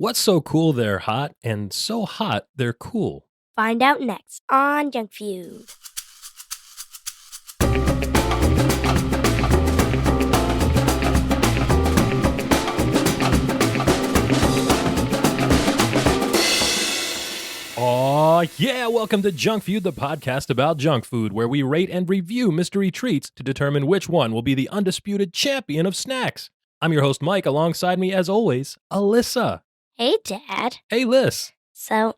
What's so cool they're hot and so hot they're cool? Find out next on Junk Feud. Aw, yeah, welcome to Junk Feud, the podcast about junk food, where we rate and review mystery treats to determine which one will be the undisputed champion of snacks. I'm your host, Mike. Alongside me, as always, Alyssa. Hey, Dad. Hey, Liz. So,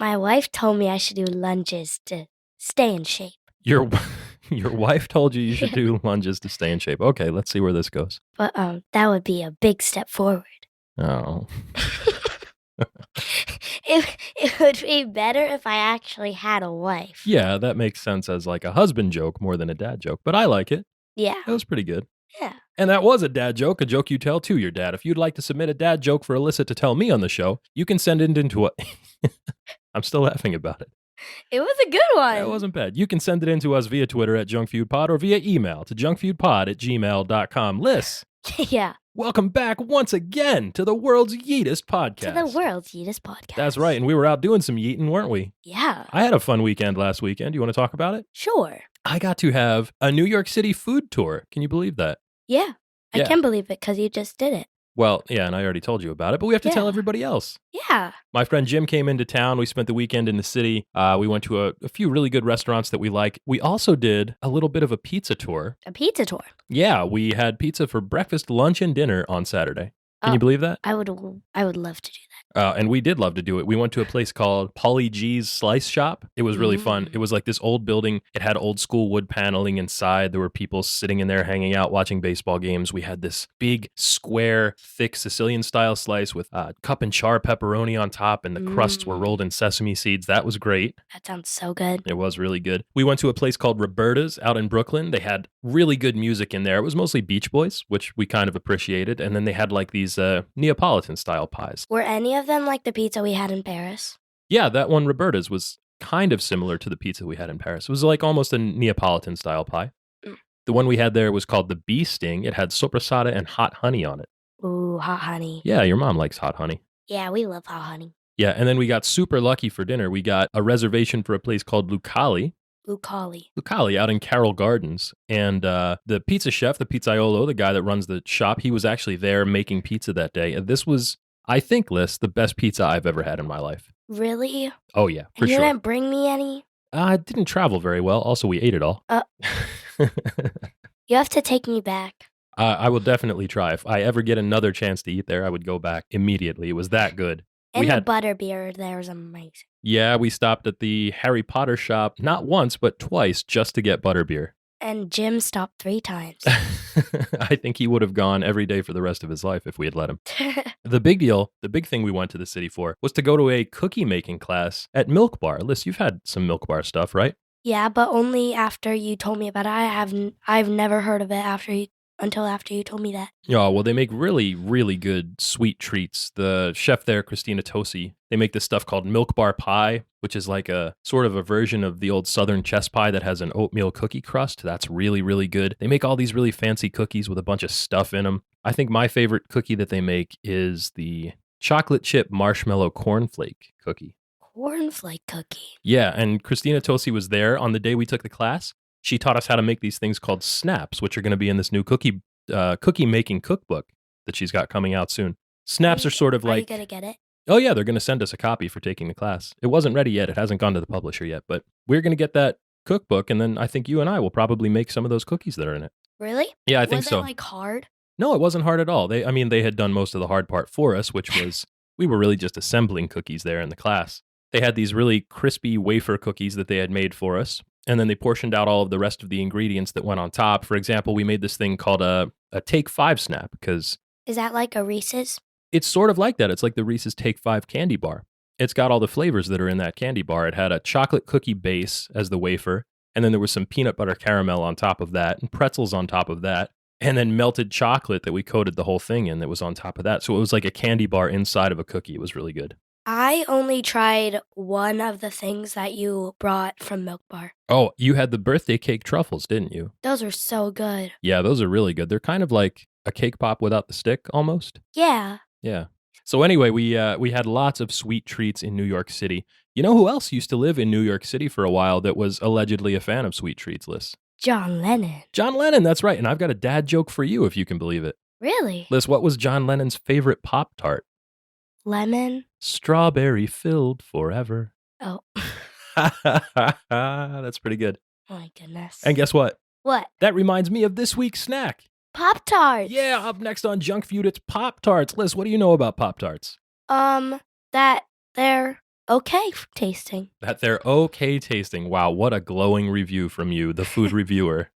my wife told me I should do lunges to stay in shape. Your wife told you should do lunges to stay in shape. Okay, let's see where this goes. But that would be a big step forward. Oh. It would be better if I actually had a wife. Yeah, that makes sense as like a husband joke more than a dad joke, but I like it. Yeah. That was pretty good. Yeah. And that was a dad joke, a joke you tell to your dad. If you'd like to submit a dad joke for Alyssa to tell me on the show, you can send it into a... I'm still laughing about it. It was a good one. It wasn't bad. You can send it in to us via Twitter at JunkFeudPod or via email to junkfeudpod@gmail.com. Liz, Yeah. welcome back once again to the world's yeetest podcast. To the world's yeetest podcast. That's right, and we were out doing some yeeting, weren't we? Yeah. I had a fun weekend last weekend. You want to talk about it? Sure. I got to have a New York City food tour. Can you believe that? Yeah. Yeah. I can believe it because you just did it. Well, yeah, and I already told you about it, but we have to tell everybody else. Yeah. My friend Jim came into town. We spent the weekend in the city. We went to a few really good restaurants that we like. We also did a little bit of a pizza tour. A pizza tour. Yeah, we had pizza for breakfast, lunch, and dinner on Saturday. Can you believe that? I would love to do that. And we did love to do it. We went to a place called Polly G's Slice Shop. It was really fun. It was like this old building. It had old school wood paneling inside. There were people sitting in there hanging out, watching baseball games. We had this big, square, thick Sicilian-style slice with cup and char pepperoni on top, and the crusts were rolled in sesame seeds. That was great. That sounds so good. It was really good. We went to a place called Roberta's out in Brooklyn. They had really good music in there. It was mostly Beach Boys, which we kind of appreciated. And then they had like these Neapolitan-style pies. Were any of them like the pizza we had in Paris? Yeah, that one, Roberta's, was kind of similar to the pizza we had in Paris. It was like almost a Neapolitan-style pie. The one we had there was called the Bee Sting. It had sopressata and hot honey on it. Ooh, hot honey. Yeah, your mom likes hot honey. Yeah, we love hot honey. Yeah, and then we got super lucky for dinner. We got a reservation for a place called Lucali out in Carroll Gardens. And the pizza chef, the pizzaiolo, the guy that runs the shop, he was actually there making pizza that day. And this was, I think, Liz, the best pizza I've ever had in my life. Really? Oh, yeah, for and you sure. didn't bring me any? I didn't travel very well. Also, we ate it all. You have to take me back. I will definitely try. If I ever get another chance to eat there, I would go back immediately. It was that good. And the butterbeer there was amazing. Yeah, we stopped at the Harry Potter shop, not once, but twice, just to get butterbeer. And Jim stopped 3 times. I think he would have gone every day for the rest of his life if we had let him. The big thing we went to the city for was to go to a cookie making class at Milk Bar. Liz, you've had some Milk Bar stuff, right? Yeah, but only after you told me about it. I've never heard of it until after you told me that. Yeah, well, they make really, really good sweet treats. The chef there, Christina Tosi, they make this stuff called Milk Bar Pie, which is like a sort of a version of the old Southern chess pie that has an oatmeal cookie crust. That's really, really good. They make all these really fancy cookies with a bunch of stuff in them. I think my favorite cookie that they make is the chocolate chip marshmallow cornflake cookie. Cornflake cookie? Yeah, and Christina Tosi was there on the day we took the class. She taught us how to make these things called snaps, which are going to be in this new cookie making cookbook that she's got coming out soon. Snaps are sort of like... Are you going to get it? Oh, yeah, they're going to send us a copy for taking the class. It wasn't ready yet. It hasn't gone to the publisher yet, but we're going to get that cookbook, and then I think you and I will probably make some of those cookies that are in it. Really? Yeah, I think so. Was it like hard? No, it wasn't hard at all. They had done most of the hard part for us, which was we were really just assembling cookies there in the class. They had these really crispy wafer cookies that they had made for us. And then they portioned out all of the rest of the ingredients that went on top. For example, we made this thing called a Take 5 snap because... Is that like a Reese's? It's sort of like that. It's like the Reese's Take 5 candy bar. It's got all the flavors that are in that candy bar. It had a chocolate cookie base as the wafer. And then there was some peanut butter caramel on top of that and pretzels on top of that. And then melted chocolate that we coated the whole thing in that was on top of that. So it was like a candy bar inside of a cookie. It was really good. I only tried one of the things that you brought from Milk Bar. Oh, you had the birthday cake truffles, didn't you? Those are so good. Yeah, those are really good. They're kind of like a cake pop without the stick, almost. Yeah. Yeah. So anyway, we had lots of sweet treats in New York City. You know who else used to live in New York City for a while that was allegedly a fan of sweet treats, Liz? John Lennon. John Lennon, that's right. And I've got a dad joke for you, if you can believe it. Really? Liz, what was John Lennon's favorite Pop-Tart? Lemon? Strawberry filled forever. Oh. That's pretty good. Oh my goodness. And guess what? What? That reminds me of this week's snack. Pop-Tarts. Yeah, up next on Junk Feud, it's Pop-Tarts. Liz, what do you know about Pop-Tarts? That they're okay tasting. That they're okay tasting. Wow, what a glowing review from you, the food reviewer,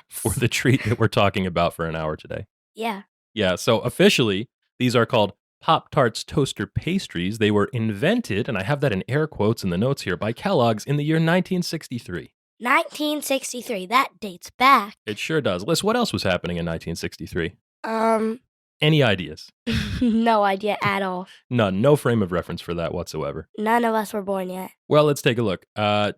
for the treat that we're talking about for an hour today. Yeah. Yeah, so officially, these are called Pop-Tarts toaster pastries. They were invented, and I have that in air quotes in the notes here, by Kellogg's in the year 1963. 1963. That dates back. It sure does. Liz, what else was happening in 1963? Any ideas? No idea at all. None. No frame of reference for that whatsoever. None of us were born yet. Well, let's take a look.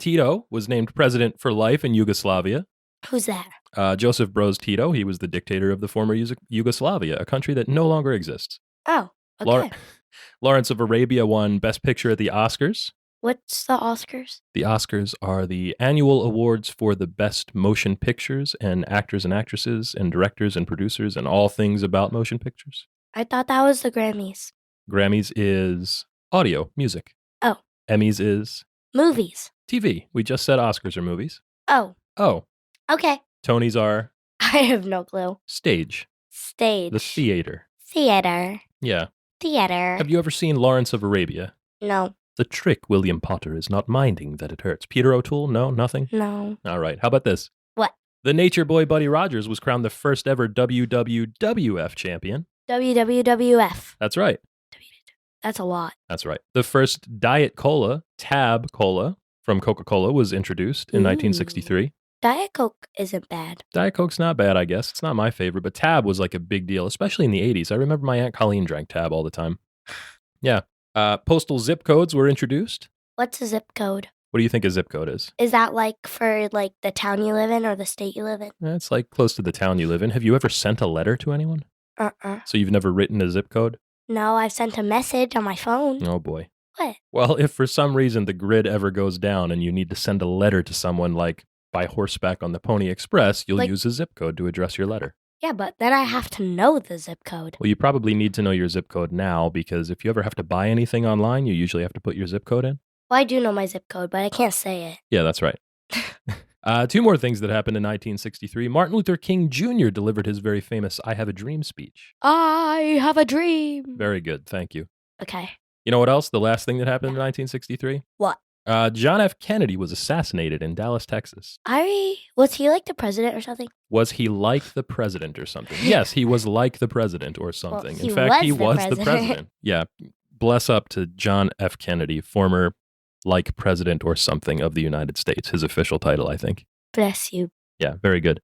Tito was named president for life in Yugoslavia. Who's that? Joseph Broz Tito. He was the dictator of the former Yugoslavia, a country that no longer exists. Oh, okay. Lawrence of Arabia won Best Picture at the Oscars. What's the Oscars? The Oscars are the annual awards for the best motion pictures and actors and actresses and directors and producers and all things about motion pictures. I thought that was the Grammys. Grammys is audio, music. Oh. Emmys is movies. TV. We just said Oscars are movies. Oh. Oh. Okay. Tonys are? I have no clue. Stage. Stage. The theater. Theater. Yeah. Theater. Have you ever seen Lawrence of Arabia? No. The trick William Potter is not minding that it hurts. Peter O'Toole? No, nothing? No. All right. How about this? What? The Nature Boy Buddy Rogers was crowned the first ever WWF champion. WWF. That's right. That's a lot. That's right. The first Diet Cola, Tab Cola, from Coca-Cola was introduced in 1963. Diet Coke isn't bad. Diet Coke's not bad, I guess. It's not my favorite, but Tab was like a big deal, especially in the 80s. I remember my Aunt Colleen drank Tab all the time. Yeah. Postal zip codes were introduced. What's a zip code? What do you think a zip code is? Is that like for like the town you live in or the state you live in? It's like close to the town you live in. Have you ever sent a letter to anyone? So you've never written a zip code? No, I've sent a message on my phone. Oh boy. What? Well, if for some reason the grid ever goes down and you need to send a letter to someone like by horseback on the Pony Express, you'll use a zip code to address your letter. Yeah, but then I have to know the zip code. Well, you probably need to know your zip code now because if you ever have to buy anything online, you usually have to put your zip code in. Well, I do know my zip code, but I can't say it. Yeah, that's right. Two more things that happened in 1963. Martin Luther King Jr. delivered his very famous I Have a Dream speech. I have a dream. Very good. Thank you. Okay. You know what else? The last thing that happened in 1963? What? John F. Kennedy was assassinated in Dallas, Texas. Was he like the president or something? Was he like the president or something? Yes, he was like the president or something. Well, in fact, he was the president. Yeah. Bless up to John F. Kennedy, former like president or something of the United States. His official title, I think. Bless you. Yeah, very good.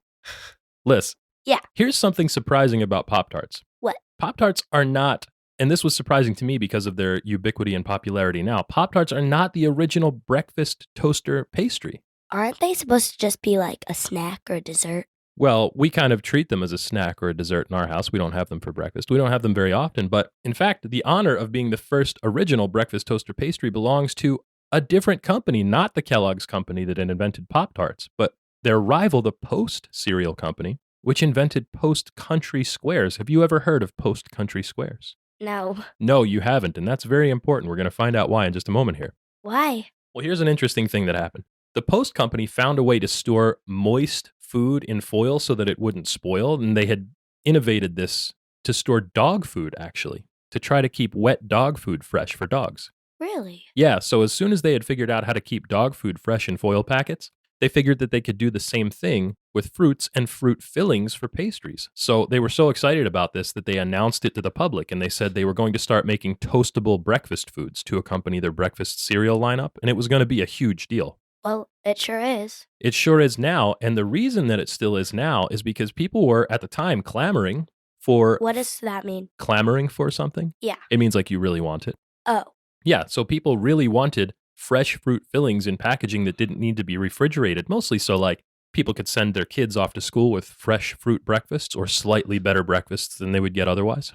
Liz. Yeah. Here's something surprising about Pop-Tarts. What? Pop-Tarts are not, and this was surprising to me because of their ubiquity and popularity now, Pop-Tarts are not the original breakfast toaster pastry. Aren't they supposed to just be like a snack or a dessert? Well, we kind of treat them as a snack or a dessert in our house. We don't have them for breakfast. We don't have them very often. But in fact, the honor of being the first original breakfast toaster pastry belongs to a different company, not the Kellogg's company that had invented Pop-Tarts, but their rival, the Post cereal company, which invented Post Country Squares. Have you ever heard of Post Country Squares? No. No, you haven't, and that's very important. We're going to find out why in just a moment here. Why? Well, here's an interesting thing that happened. The Post Company found a way to store moist food in foil so that it wouldn't spoil, and they had innovated this to store dog food, actually, to try to keep wet dog food fresh for dogs. Really? Yeah, so as soon as they had figured out how to keep dog food fresh in foil packets, they figured that they could do the same thing with fruits and fruit fillings for pastries. So they were so excited about this that they announced it to the public, and they said they were going to start making toastable breakfast foods to accompany their breakfast cereal lineup, and it was going to be a huge deal. Well, it sure is. It sure is now, and the reason that it still is now is because people were, at the time, clamoring for... What does that mean? Clamoring for something? Yeah. It means like you really want it. Oh. Yeah, so people really wanted fresh fruit fillings in packaging that didn't need to be refrigerated, mostly so like people could send their kids off to school with fresh fruit breakfasts or slightly better breakfasts than they would get otherwise.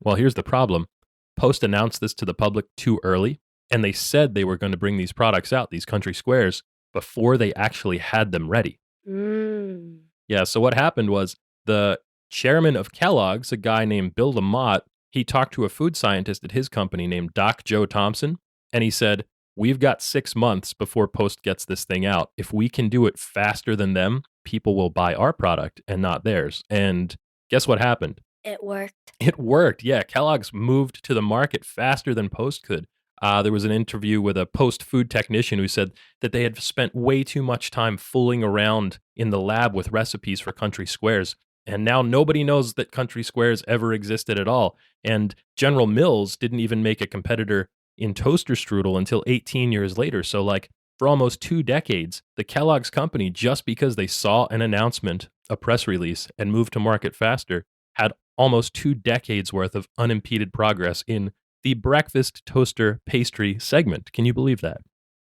Well, here's the problem. Post announced this to the public too early, and they said they were going to bring these products out, these country squares, before they actually had them ready. Mm. Yeah, so what happened was the chairman of Kellogg's, a guy named Bill Lamott, he talked to a food scientist at his company named Doc Joe Thompson, and he said, "We've got 6 months before Post gets this thing out. If we can do it faster than them, people will buy our product and not theirs." And guess what happened? It worked. It worked. Yeah, Kellogg's moved to the market faster than Post could. There was an interview with a Post food technician who said that they had spent way too much time fooling around in the lab with recipes for country squares. And now nobody knows that country squares ever existed at all. And General Mills didn't even make a competitor in toaster strudel until 18 years later. So, like, for almost 2 decades, the Kellogg's company, just because they saw an announcement, a press release, and moved to market faster, had almost 2 decades worth of unimpeded progress in the breakfast toaster pastry segment. Can you believe that?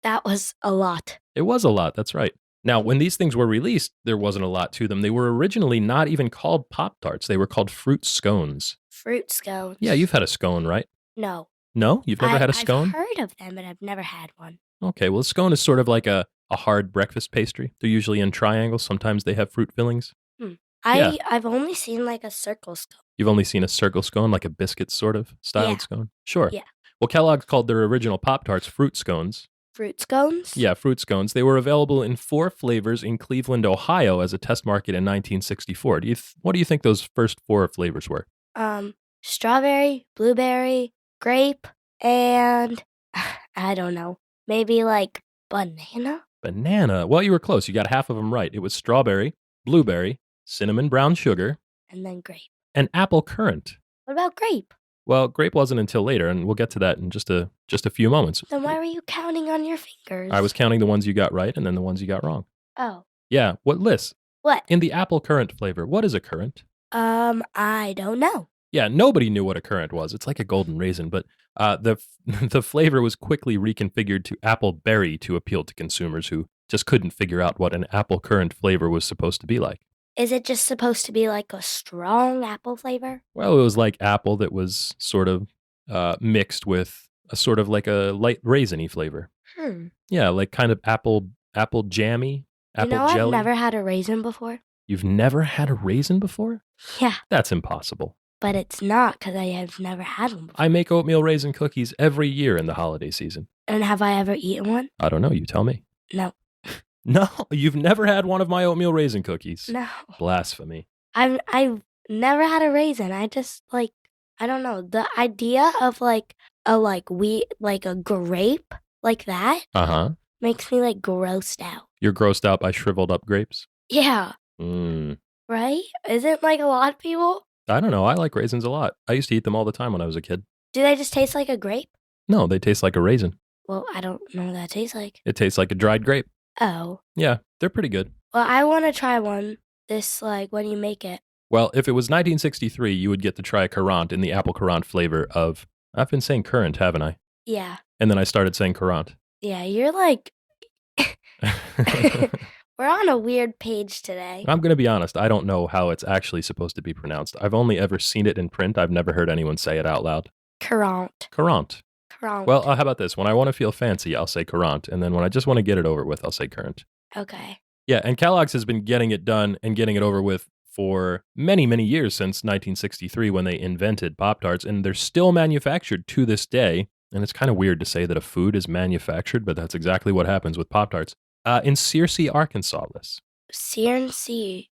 That was a lot. It was a lot. That's right. Now, when these things were released, there wasn't a lot to them. They were originally not even called Pop-Tarts. They were called fruit scones. Fruit scones. Yeah, you've had a scone, right? No. No? You've never had a scone? I've heard of them, but I've never had one. Okay, well, a scone is sort of like a hard breakfast pastry. They're usually in triangles. Sometimes they have fruit fillings. Yeah. I've only seen like a circle scone. You've only seen a circle scone, like a biscuit sort of styled Yeah. scone? Sure. Yeah. Well, Kellogg's called their original Pop-Tarts fruit scones. Fruit scones? Yeah, fruit scones. They were available in 4 flavors in Cleveland, Ohio as a test market in 1964. What do you think those first 4 flavors were? Strawberry, blueberry, grape, and I don't know. Maybe like banana? Banana. Well, you were close. You got half of them right. It was strawberry, blueberry, cinnamon brown sugar, And then grape. and apple currant. What about grape? Well, grape wasn't until later, and we'll get to that in just a few moments. Then why were you counting on your fingers? I was counting the ones you got right and then the ones you got wrong. Oh. Yeah, Liz? What? In the apple currant flavor, what is a currant? I don't know. Yeah, nobody knew what a currant was. It's like a golden raisin, but the flavor was quickly reconfigured to apple berry to appeal to consumers who just couldn't figure out what an apple currant flavor was supposed to be like. Is it just supposed to be like a strong apple flavor? Well, it was like apple that was sort of mixed with a sort of like a light raisiny flavor. Yeah, like kind of apple jammy, apple jelly. I've never had a raisin before. You've never had a raisin before? Yeah. That's impossible. But it's not because I have never had one before. I make oatmeal raisin cookies every year in the holiday season. And have I ever eaten one? I don't know. You tell me. No. No, you've never had one of my oatmeal raisin cookies. No. Blasphemy. I've never had a raisin. I just I don't know. The idea of like a grape like that makes me like grossed out. You're grossed out by shriveled up grapes? Yeah. Mm. Right? Isn't like a lot of people? I don't know. I like raisins a lot. I used to eat them all the time when I was a kid. Do they just taste like a grape? No, they taste like a raisin. Well, I don't know what that tastes like. It tastes like a dried grape. Oh. Yeah, they're pretty good. Well, I want to try one when you make it. Well, if it was 1963, you would get to try a currant in the apple currant flavor of, I've been saying currant, haven't I? Yeah. And then I started saying currant. Yeah, you're like, we're on a weird page today. I'm going to be honest. I don't know how it's actually supposed to be pronounced. I've only ever seen it in print. I've never heard anyone say it out loud. Currant. Currant. Currant. Well, how about this? When I want to feel fancy, I'll say currant. And then when I just want to get it over with, I'll say currant. Okay. Yeah, and Kellogg's has been getting it done and getting it over with for many, many years since 1963 when they invented Pop-Tarts. And they're still manufactured to this day. And it's kind of weird to say that a food is manufactured, but that's exactly what happens with Pop-Tarts. In Searcy, Arkansas, Liz. Searcy,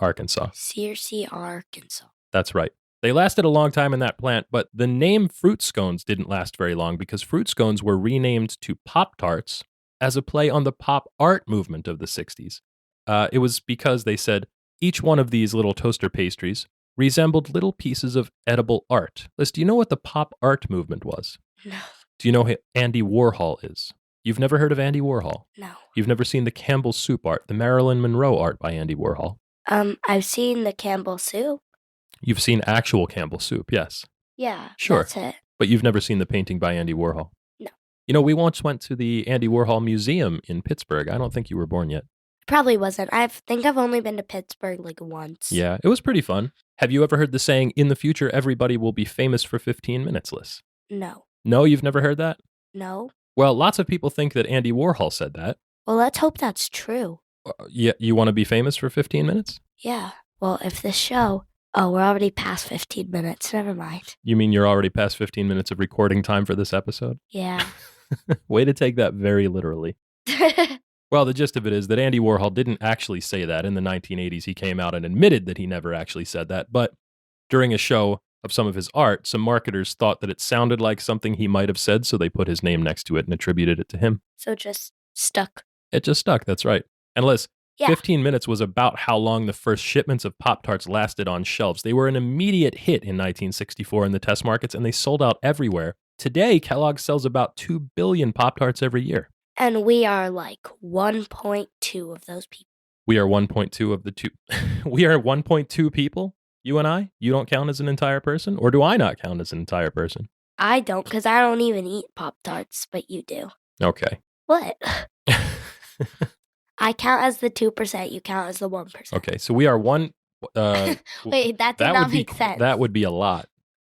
Arkansas. Searcy, Arkansas. That's right. They lasted a long time in that plant, but the name fruit scones didn't last very long because fruit scones were renamed to Pop-Tarts as a play on the pop art movement of the 60s. It was because they said each one of these little toaster pastries resembled little pieces of edible art. Liz, do you know what the pop art movement was? No. Do you know who Andy Warhol is? You've never heard of Andy Warhol? No. You've never seen the Campbell Soup art, the Marilyn Monroe art by Andy Warhol? I've seen the Campbell Soup. You've seen actual Campbell Soup, yes. Yeah, sure. That's it. But you've never seen the painting by Andy Warhol? No. You know, we once went to the Andy Warhol Museum in Pittsburgh. I don't think you were born yet. Probably wasn't. I think I've only been to Pittsburgh like once. Yeah, it was pretty fun. Have you ever heard the saying, in the future, everybody will be famous for 15 minutes, Liz? No. No, you've never heard that? No. Well, lots of people think that Andy Warhol said that. Well, let's hope that's true. Yeah, you want to be famous for 15 minutes? Yeah. Well, if this show... Oh, we're already past 15 minutes. Never mind. You mean you're already past 15 minutes of recording time for this episode? Yeah. Way to take that very literally. Well, the gist of it is that Andy Warhol didn't actually say that. In the 1980s, he came out and admitted that he never actually said that. But during a show of some of his art, some marketers thought that it sounded like something he might have said, so they put his name next to it and attributed it to him. So it just stuck. It just stuck, that's right. And Liz, Yeah. 15 minutes was about how long the first shipments of Pop-Tarts lasted on shelves. They were an immediate hit in 1964 in the test markets, and they sold out everywhere. Today, Kellogg sells about 2 billion Pop-Tarts every year. And we are like 1.2 of those people. We are 1.2 of the two. We are 1.2 people, you and I? You don't count as an entire person? Or do I not count as an entire person? I don't, because I don't even eat Pop-Tarts, but you do. Okay. What? I count as the 2%, you count as the 1%. Okay, so we are one... Wait, that did not make sense. That would be a lot.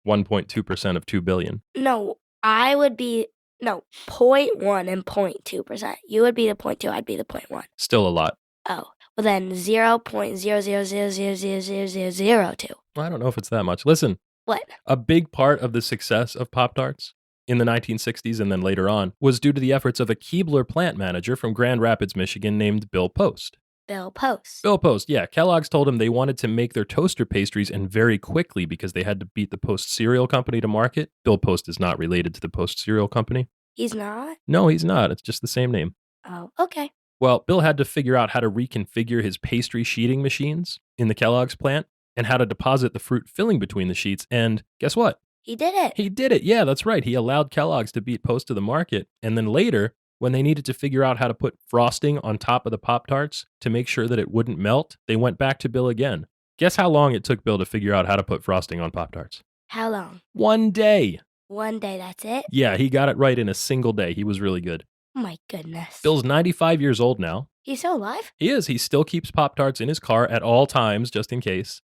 1.2% of 2 billion. No, I would be... No, 0.1 and 0.2%. You would be the 0.2, I'd be the 0.1. Still a lot. Oh, well then 0.000000002. Well, I don't know if it's that much. Listen. What? A big part of the success of Pop-Tarts in the 1960s and then later on was due to the efforts of a Keebler plant manager from Grand Rapids, Michigan named Bill Post. Bill Post. Bill Post, yeah. Kellogg's told him they wanted to make their toaster pastries and very quickly because they had to beat the Post cereal company to market. Bill Post is not related to the Post cereal company. He's not? No, he's not. It's just the same name. Oh, okay. Well, Bill had to figure out how to reconfigure his pastry sheeting machines in the Kellogg's plant and how to deposit the fruit filling between the sheets. And guess what? He did it. He did it. Yeah, that's right. He allowed Kellogg's to beat Post to the market. And then later, when they needed to figure out how to put frosting on top of the Pop-Tarts to make sure that it wouldn't melt, they went back to Bill again. Guess how long it took Bill to figure out how to put frosting on Pop-Tarts? How long? 1 day. 1 day, that's it? Yeah, he got it right in a single day. He was really good. Oh my goodness. Bill's 95 years old now. He's still alive? He is. He still keeps Pop-Tarts in his car at all times, just in case.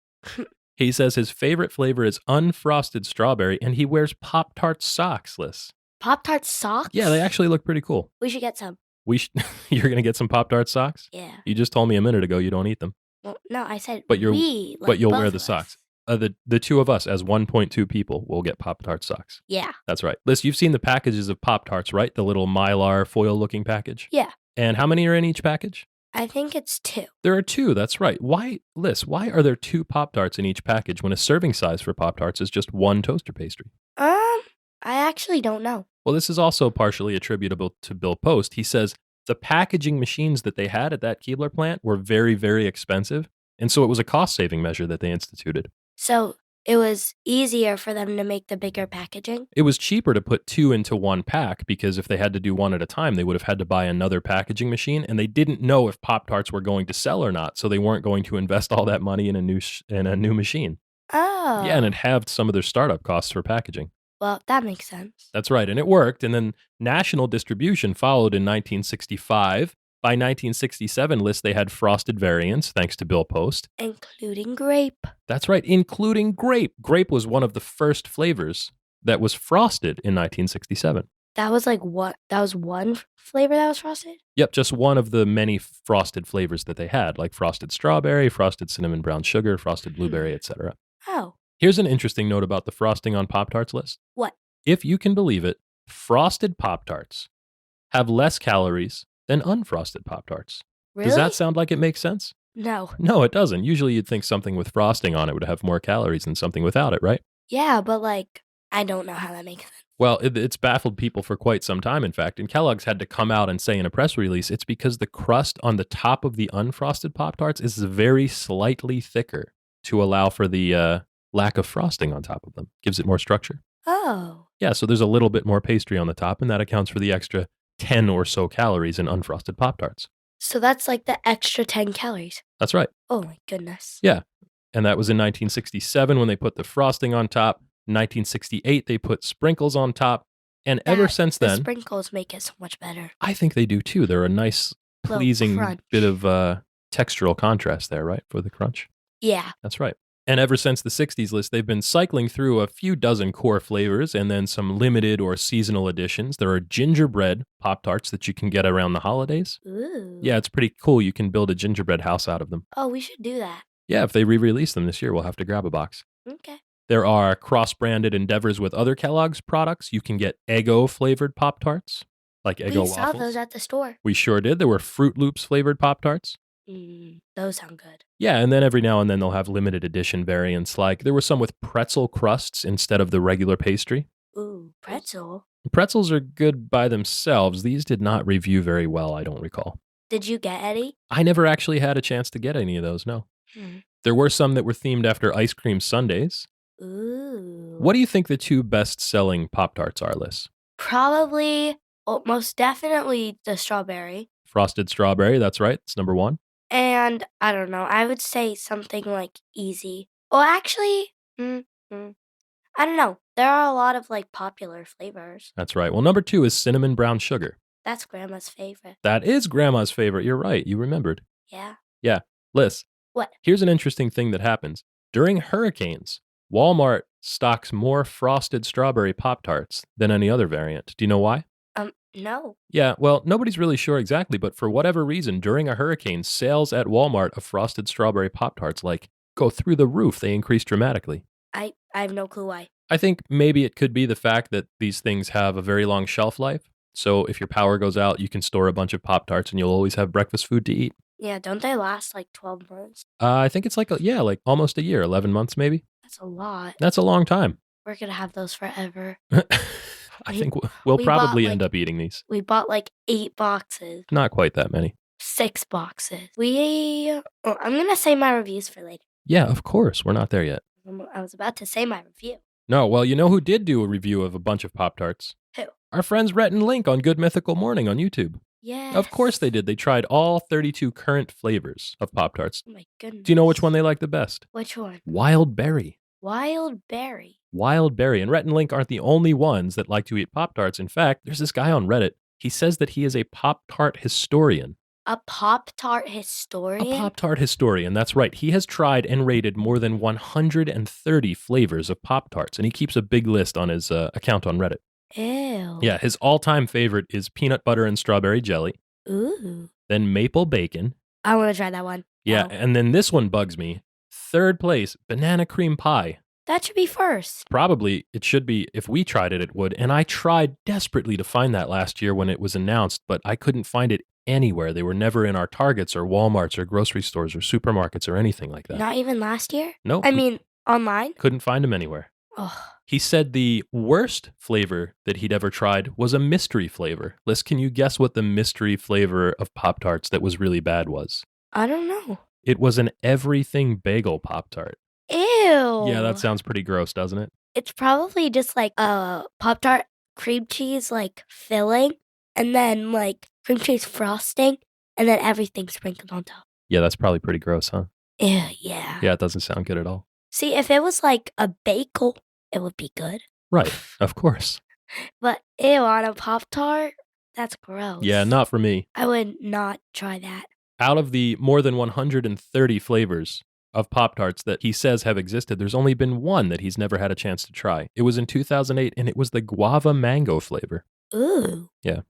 He says his favorite flavor is unfrosted strawberry, and he wears Pop-Tart socks, Liz. Pop-Tart socks? Yeah, they actually look pretty cool. We should get some. You're going to get some Pop-Tart socks? Yeah. You just told me a minute ago you don't eat them. Well, no, I said but you'll both wear of the us. socks. The two of us as 1.2 people will get Pop-Tart socks. Yeah. That's right. Liz, you've seen the packages of Pop-Tarts, right? The little Mylar foil-looking package? Yeah. And how many are in each package? I think it's 2. There are 2, that's right. Why, Liz, why are there 2 Pop-Tarts in each package when a serving size for Pop-Tarts is just 1 toaster pastry? I actually don't know. Well, this is also partially attributable to Bill Post. He says the packaging machines that they had at that Keebler plant were very, very expensive, and so it was a cost-saving measure that they instituted. So it was easier for them to make the bigger packaging? It was cheaper to put 2 into 1 pack because if they had to do 1 at a time, they would have had to buy another packaging machine, and they didn't know if Pop-Tarts were going to sell or not, so they weren't going to invest all that money in a new machine. Oh. Yeah, and it halved some of their startup costs for packaging. Well, that makes sense. That's right, and it worked, and then national distribution followed in 1965. By 1967, Liz, they had frosted variants, thanks to Bill Post. Including grape. That's right, including grape. Grape was one of the first flavors that was frosted in 1967. That was like what? That was one flavor that was frosted? Yep, just one of the many frosted flavors that they had, like frosted strawberry, frosted cinnamon brown sugar, frosted blueberry, etc. Oh. Here's an interesting note about the frosting on Pop-Tarts list. What? If you can believe it, frosted Pop-Tarts have less calories than unfrosted Pop-Tarts. Really? Does that sound like it makes sense? No. No, it doesn't. Usually you'd think something with frosting on it would have more calories than something without it, right? Yeah, but like, I don't know how that makes sense. Well, it's baffled people for quite some time, in fact. And Kellogg's had to come out and say in a press release, it's because the crust on the top of the unfrosted Pop-Tarts is very slightly thicker to allow for the lack of frosting on top of them. Gives it more structure. Oh. Yeah, so there's a little bit more pastry on the top, and that accounts for the extra 10 or so calories in unfrosted Pop-Tarts. So that's like the extra 10 calories. That's right. Oh my goodness. Yeah. And that was in 1967 when they put the frosting on top. 1968, they put sprinkles on top. And ever since The then, sprinkles make it so much better. I think they do too. They're a nice pleasing crunch. bit of textural contrast there, right, for the crunch? Yeah. That's right. And ever since the 60s list, they've been cycling through a few dozen core flavors and then some limited or seasonal additions. There are gingerbread Pop-Tarts that you can get around the holidays. Ooh. Yeah, it's pretty cool. You can build a gingerbread house out of them. Oh, we should do that. Yeah, if they re-release them this year, we'll have to grab a box. Okay. There are cross-branded endeavors with other Kellogg's products. You can get Eggo-flavored Pop-Tarts, like Eggo We waffles. saw those at the store. We sure did. There were Fruit Loops-flavored Pop-Tarts. Those sound good. Yeah, and then every now and then they'll have limited edition variants. Like there were some with pretzel crusts instead of the regular pastry. Ooh, pretzel. Pretzels are good by themselves. These did not review very well, I don't recall. Did you get any? I never actually had a chance to get any of those, no. There were some that were themed after ice cream sundaes. Ooh. What do you think the two best-selling Pop-Tarts are, Liz? Probably, most definitely the strawberry. Frosted strawberry, that's right. It's number one. And I don't know. I would say something like easy. Well, actually, I don't know. There are a lot of like popular flavors. That's right. Well, number two is cinnamon brown sugar. That's Grandma's favorite. That is Grandma's favorite. You're right. You remembered. Yeah. Yeah. Liz. What? Here's an interesting thing that happens. During hurricanes, Walmart stocks more frosted strawberry Pop-Tarts than any other variant. Do you know why? No. Yeah, well, nobody's really sure exactly, but for whatever reason, during a hurricane, sales at Walmart of frosted strawberry Pop-Tarts go through the roof. They increase dramatically. I have no clue why. I think maybe it could be the fact that these things have a very long shelf life. So if your power goes out, you can store a bunch of Pop-Tarts and you'll always have breakfast food to eat. Yeah, don't they last like 12 months? I think it's like almost a year, 11 months maybe. That's a lot. That's a long time. We're going to have those forever. I think we'll probably end up eating these. We bought like 8 boxes. Not quite that many. 6 boxes. I'm going to say my reviews for later. Yeah, of course. We're not there yet. I was about to say my review. No, well, you know who did do a review of a bunch of Pop-Tarts? Who? Our friends Rhett and Link on Good Mythical Morning on YouTube. Yeah. Of course they did. They tried all 32 current flavors of Pop-Tarts. Oh my goodness. Do you know which one they like the best? Which one? Wild Berry. Wild Berry. Wild Berry. And Rhett and Link aren't the only ones that like to eat Pop-Tarts. In fact, there's this guy on Reddit. He says that he is a Pop-Tart historian. A Pop-Tart historian? A Pop-Tart historian, that's right. He has tried and rated more than 130 flavors of Pop-Tarts, and he keeps a big list on his account on Reddit. Ew. Yeah, his all-time favorite is peanut butter and strawberry jelly. Ooh. Then maple bacon. I want to try that one. Yeah, and then this one bugs me. Third place, banana cream pie. That should be first. Probably it should be. If we tried it, it would. And I tried desperately to find that last year when it was announced, but I couldn't find it anywhere. They were never in our Targets or Walmarts or grocery stores or supermarkets or anything like that. Not even last year? Nope. I mean, online? Couldn't find them anywhere. Oh. He said the worst flavor that he'd ever tried was a mystery flavor. Liz, can you guess what the mystery flavor of Pop-Tarts that was really bad was? I don't know. It was an everything bagel Pop-Tart. Ew. Yeah, that sounds pretty gross, doesn't it? It's probably just like a Pop-Tart cream cheese like filling and then like cream cheese frosting and then everything sprinkled on top. Yeah, that's probably pretty gross, huh? Ew, yeah. Yeah, it doesn't sound good at all. See, if it was like a bagel, it would be good. Right, of course. But ew, on a Pop-Tart? That's gross. Yeah, not for me. I would not try that. Out of the more than 130 flavors of Pop-Tarts that he says have existed, there's only been one that he's never had a chance to try. It was in 2008, and it was the guava mango flavor. Ooh. Yeah.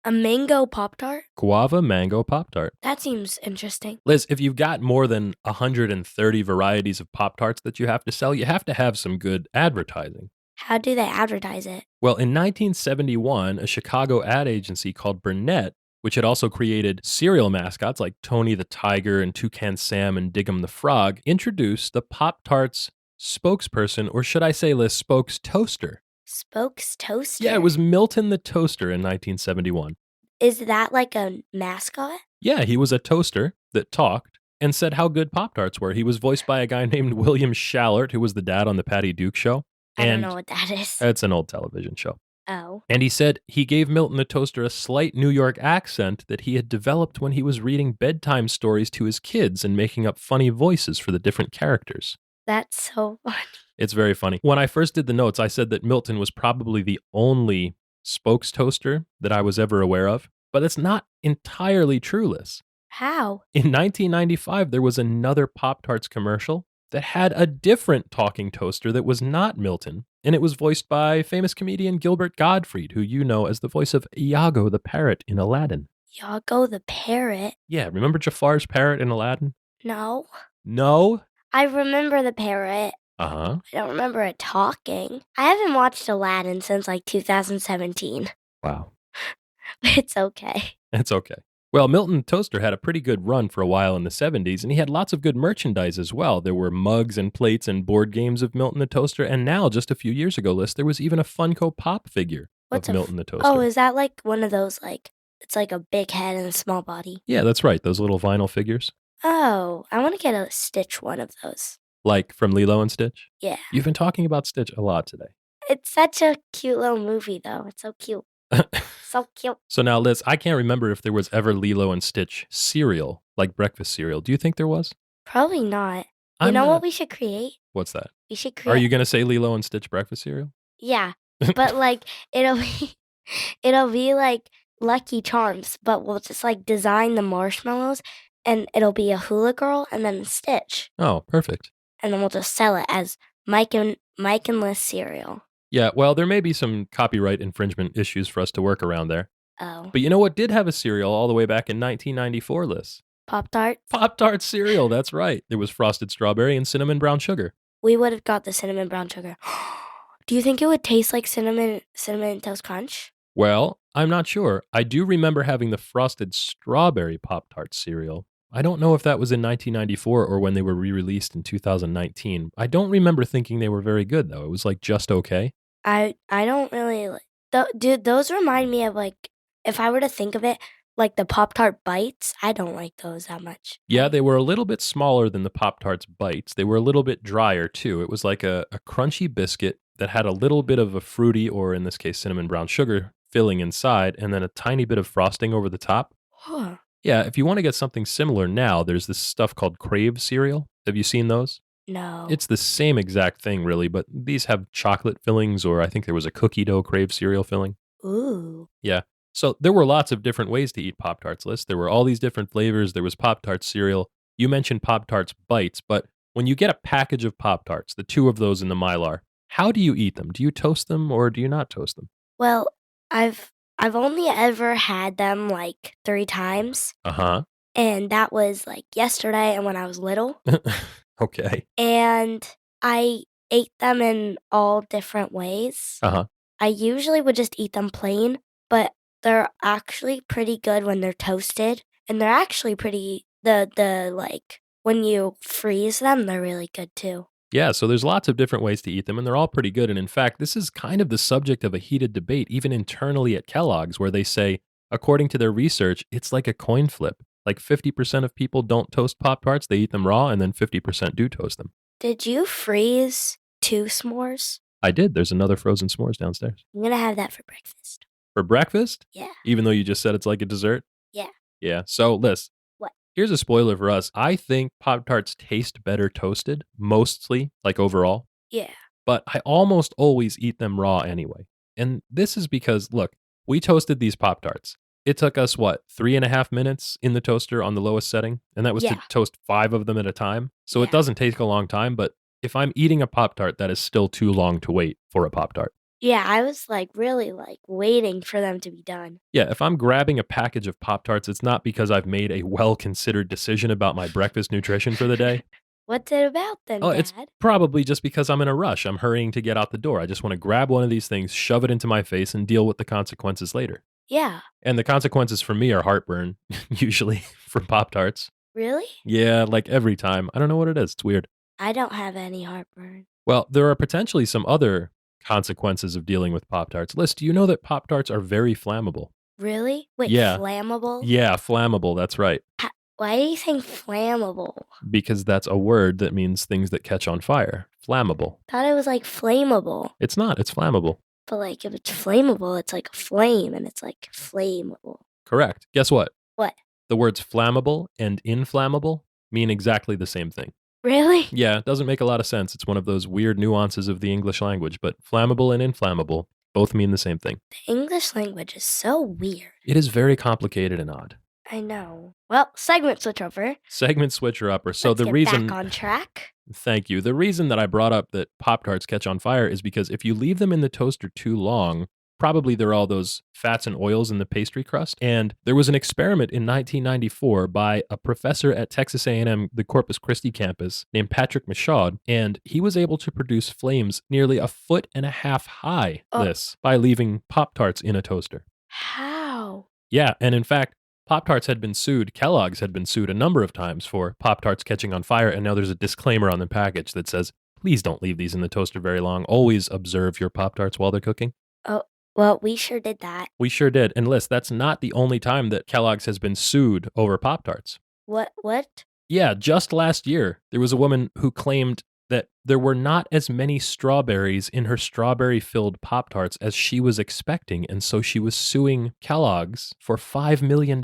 A mango Pop-Tart? Guava mango Pop-Tart. That seems interesting. Liz, if you've got more than 130 varieties of Pop-Tarts that you have to sell, you have to have some good advertising. How do they advertise it? Well, in 1971, a Chicago ad agency called Burnett, which had also created cereal mascots like Tony the Tiger and Toucan Sam and Dig'em the Frog, introduced the Pop-Tarts spokesperson, or should I say, Liz, spokes toaster. Spokes Toaster? Yeah, it was Milton the Toaster in 1971. Is that like a mascot? Yeah, he was a toaster that talked and said how good Pop-Tarts were. He was voiced by a guy named William Shallert, who was the dad on the Patty Duke Show. I don't know what that is. It's an old television show. Oh. And he said he gave Milton the Toaster a slight New York accent that he had developed when he was reading bedtime stories to his kids and making up funny voices for the different characters. That's so funny. It's very funny. When I first did the notes, I said that Milton was probably the only spokes toaster that I was ever aware of. But it's not entirely true, Liz. How? In 1995, there was another Pop-Tarts commercial that had a different talking toaster that was not Milton, and it was voiced by famous comedian Gilbert Gottfried, who you know as the voice of Iago the parrot in Aladdin. Iago the parrot? Yeah, remember Jafar's parrot in Aladdin? No. No? I remember the parrot. Uh-huh. I don't remember it talking. I haven't watched Aladdin since like 2017. Wow. But it's okay. It's okay. Well, Milton Toaster had a pretty good run for a while in the 70s, and he had lots of good merchandise as well. There were mugs and plates and board games of Milton the Toaster, and now, just a few years ago, Liz, there was even a Funko Pop figure of Milton the Toaster. Oh, is that like one of those, like, it's like a big head and a small body? Yeah, that's right, those little vinyl figures. Oh, I want to get a Stitch one of those. Like from Lilo and Stitch? Yeah. You've been talking about Stitch a lot today. It's such a cute little movie, though. It's so cute. So cute. So now, Liz, I can't remember if there was ever Lilo and Stitch cereal, like breakfast cereal. Do you think there was? Probably not. You know what we should create? What's that? We should create. Are you going to say Lilo and Stitch breakfast cereal? Yeah, but like it'll be like Lucky Charms, but we'll just like design the marshmallows, and it'll be a hula girl and then Stitch. Oh, perfect. And then we'll just sell it as Mike and Liz cereal. Yeah, well, there may be some copyright infringement issues for us to work around there. Oh. But you know what did have a cereal all the way back in 1994, Liz? Pop-Tarts? Pop-Tarts cereal, that's right. There was frosted strawberry and cinnamon brown sugar. We would have got the cinnamon brown sugar. Do you think it would taste like cinnamon toast crunch? Well, I'm not sure. I do remember having the frosted strawberry Pop-Tarts cereal. I don't know if that was in 1994 or when they were re-released in 2019. I don't remember thinking they were very good, though. It was like just okay. I don't really like... Dude, those remind me of like, if I were to think of it, like the Pop-Tart Bites. I don't like those that much. Yeah, they were a little bit smaller than the Pop-Tarts Bites. They were a little bit drier, too. It was like a crunchy biscuit that had a little bit of a fruity, or in this case, cinnamon brown sugar filling inside, and then a tiny bit of frosting over the top. Huh. Yeah, if you want to get something similar now, there's this stuff called Crave cereal. Have you seen those? No. It's the same exact thing, really, but these have chocolate fillings, or I think there was a cookie dough Crave cereal filling. Ooh. Yeah. So there were lots of different ways to eat Pop-Tarts, Liz. There were all these different flavors. There was Pop-Tarts cereal. You mentioned Pop-Tarts Bites, but when you get a package of Pop-Tarts, the two of those in the Mylar, how do you eat them? Do you toast them or do you not toast them? Well, I've only ever had them like 3 times. Uh-huh. And that was like yesterday and when I was little. Okay. And I ate them in all different ways. Uh-huh. I usually would just eat them plain, but they're actually pretty good when they're toasted. And they're actually pretty, the like, when you freeze them, they're really good too. Yeah, so there's lots of different ways to eat them, and they're all pretty good. And in fact, this is kind of the subject of a heated debate, even internally at Kellogg's, where they say, according to their research, it's like a coin flip. Like 50% of people don't toast Pop-Tarts, they eat them raw, and then 50% do toast them. Did you freeze 2 s'mores? I did. There's another frozen s'mores downstairs. I'm going to have that for breakfast. For breakfast? Yeah. Even though you just said it's like a dessert? Yeah. Yeah. So, Liz. What? Here's a spoiler for us. I think Pop-Tarts taste better toasted, mostly, like overall. Yeah. But I almost always eat them raw anyway. And this is because, look, we toasted these Pop-Tarts. It took us, 3.5 minutes in the toaster on the lowest setting? And that was to toast 5 of them at a time. So it doesn't take a long time, but if I'm eating a Pop-Tart, that is still too long to wait for a Pop-Tart. Yeah, I was like really like waiting for them to be done. Yeah, if I'm grabbing a package of Pop-Tarts, it's not because I've made a well-considered decision about my breakfast nutrition for the day. What's it about then, Oh, Dad? it's probably just because I'm in a rush. I'm hurrying to get out the door. I just want to grab one of these things, shove it into my face, and deal with the consequences later. Yeah. And the consequences for me are heartburn, usually, from Pop-Tarts. Really? Yeah, like every time. I don't know what it is. It's weird. I don't have any heartburn. Well, there are potentially some other consequences of dealing with Pop-Tarts. Liz, do you know that Pop-Tarts are very flammable? Really? Wait, Yeah. flammable? Yeah, flammable. That's right. Why do you think flammable? Because that's a word that means things that catch on fire. Flammable. Thought it was like flammable. It's not. It's flammable. But like if it's flammable, it's like a flame and it's like flammable. Correct. Guess what? What? The words flammable and inflammable mean exactly the same thing. Really? Yeah, it doesn't make a lot of sense. It's one of those weird nuances of the English language, but flammable and inflammable Both mean the same thing. The English language is so weird. It is very complicated and odd. I know. Well, segment switch over. Segment switcher upper. So Let's the get reason... back on track. Thank you. The reason that I brought up that Pop-Tarts catch on fire is because if you leave them in the toaster too long, probably there are all those fats and oils in the pastry crust. And there was an experiment in 1994 by a professor at Texas A&M, the Corpus Christi campus, named Patrick Michaud, and he was able to produce flames nearly 1.5 feet high by leaving Pop-Tarts in a toaster. How? Yeah, and in fact, Pop-Tarts had been sued, Kellogg's had been sued a number of times for Pop-Tarts catching on fire, and now there's a disclaimer on the package that says, please don't leave these in the toaster very long. Always observe your Pop-Tarts while they're cooking. Oh, well, we sure did that. We sure did. And Liz, that's not the only time that Kellogg's has been sued over Pop-Tarts. What? Yeah, just last year, there was a woman who claimed that there were not as many strawberries in her strawberry-filled Pop-Tarts as she was expecting, and so she was suing Kellogg's for $5 million.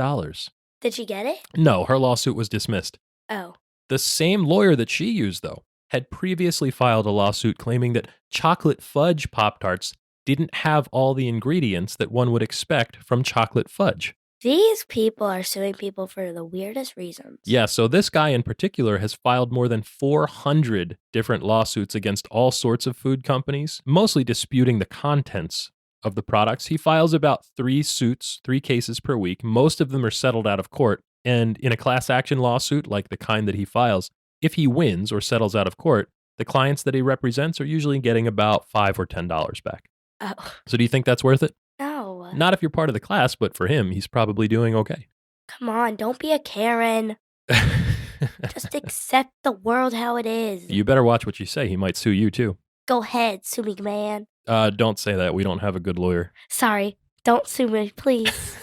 Did she get it? No, her lawsuit was dismissed. Oh. The same lawyer that she used, though, had previously filed a lawsuit claiming that chocolate fudge Pop-Tarts didn't have all the ingredients that one would expect from chocolate fudge. These people are suing people for the weirdest reasons. Yeah, so this guy in particular has filed more than 400 different lawsuits against all sorts of food companies, mostly disputing the contents of the products. He files about 3 cases per week. Most of them are settled out of court. And in a class action lawsuit, like the kind that he files, if he wins or settles out of court, the clients that he represents are usually getting about $5 or $10 back. Oh. So do you think that's worth it? No. Not if you're part of the class, but for him, he's probably doing okay. Come on, don't be a Karen. Just accept the world how it is. You better watch what you say. He might sue you too. Go ahead, sue me, man. Don't say that. We don't have a good lawyer. Sorry, don't sue me, please.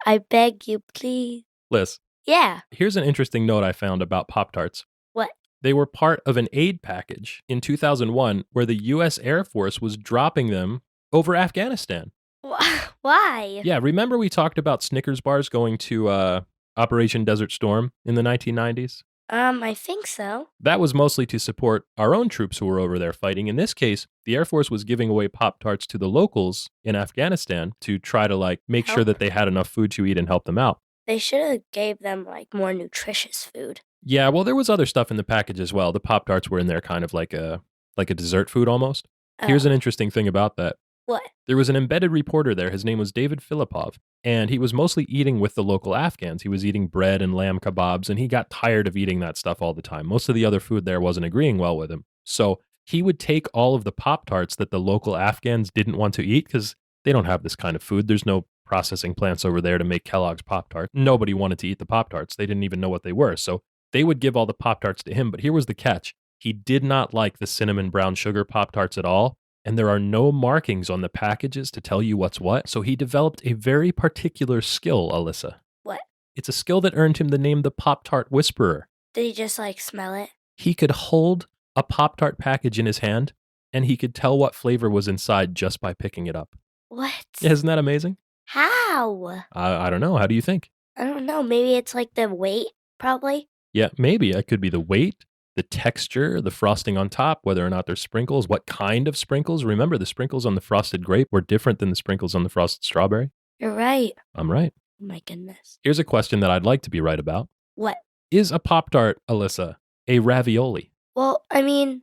I beg you, please. Liz. Yeah. Here's an interesting note I found about Pop-Tarts. What? They were part of an aid package in 2001 where the U.S. Air Force was dropping them over Afghanistan. Why? Yeah, remember we talked about Snickers bars going to Operation Desert Storm in the 1990s? I think so. That was mostly to support our own troops who were over there fighting. In this case, the Air Force was giving away Pop-Tarts to the locals in Afghanistan to try to make sure that they had enough food to eat and help them out. They should have gave them more nutritious food. Yeah, well, there was other stuff in the package as well. The Pop-Tarts were in there kind of like a dessert food almost. Oh. Here's an interesting thing about that. What? There was an embedded reporter there. His name was David Filipov, and he was mostly eating with the local Afghans. He was eating bread and lamb kebabs, and he got tired of eating that stuff all the time. Most of the other food there wasn't agreeing well with him. So he would take all of the Pop-Tarts that the local Afghans didn't want to eat because they don't have this kind of food. There's no processing plants over there to make Kellogg's Pop-Tart. Nobody wanted to eat the Pop-Tarts. They didn't even know what they were. So they would give all the Pop-Tarts to him. But here was the catch. He did not like the cinnamon brown sugar Pop-Tarts at all. And there are no markings on the packages to tell you what's what. So he developed a very particular skill, Alyssa. What? It's a skill that earned him the name the Pop-Tart Whisperer. Did he just smell it? He could hold a Pop-Tart package in his hand and he could tell what flavor was inside just by picking it up. What? Isn't that amazing? How? I don't know. How do you think? I don't know. Maybe it's the weight, probably. Yeah, maybe. It could be the weight, the texture, the frosting on top, whether or not there's sprinkles, what kind of sprinkles. Remember, the sprinkles on the frosted grape were different than the sprinkles on the frosted strawberry. You're right. I'm right. Oh my goodness. Here's a question that I'd like to be right about. What? Is a Pop-Tart, Alyssa, a ravioli? Well, I mean,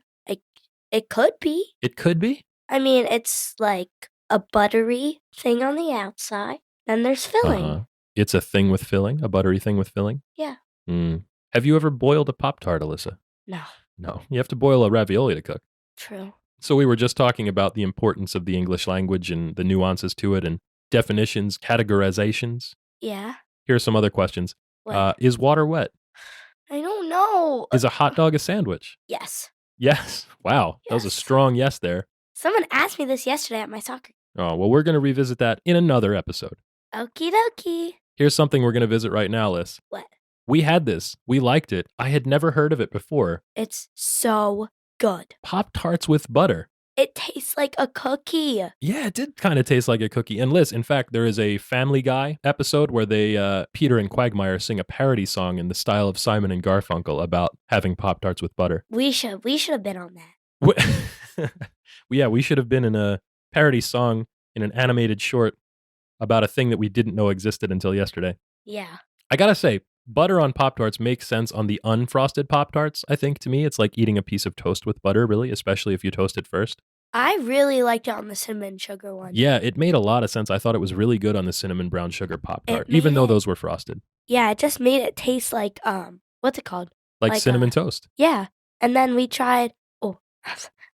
it could be. It could be? I mean, it's a buttery thing on the outside. Then there's filling. Uh-huh. It's a thing with filling? A buttery thing with filling? Yeah. Have you ever boiled a Pop-Tart, Alyssa? No. No. You have to boil a ravioli to cook. True. So we were just talking about the importance of the English language and the nuances to it and definitions, categorizations. Yeah. Here are some other questions. Is water wet? I don't know. Is a hot dog a sandwich? Yes. Yes. Wow. Yes. That was a strong yes there. Someone asked me this yesterday at my soccer. Oh, well, we're going to revisit that in another episode. Okie dokie. Here's something we're going to visit right now, Liz. What? We had this. We liked it. I had never heard of it before. It's so good. Pop-Tarts with butter. It tastes like a cookie. Yeah, it did kind of taste like a cookie. And Liz, in fact, there is a Family Guy episode where they, Peter and Quagmire sing a parody song in the style of Simon and Garfunkel about having Pop-Tarts with butter. We should have been on that. Yeah, we should have been in a parody song in an animated short about a thing that we didn't know existed until yesterday. Yeah. I gotta say, butter on Pop Tarts makes sense on the unfrosted Pop Tarts. I think to me, it's like eating a piece of toast with butter, really, especially if you toast it first. I really liked it on the cinnamon sugar one. Yeah, it made a lot of sense. I thought it was really good on the cinnamon brown sugar Pop Tart, It even made though it those were frosted, Yeah, it just made it taste like, what's it called? like Like, cinnamon toast. yeah, and then we tried oh,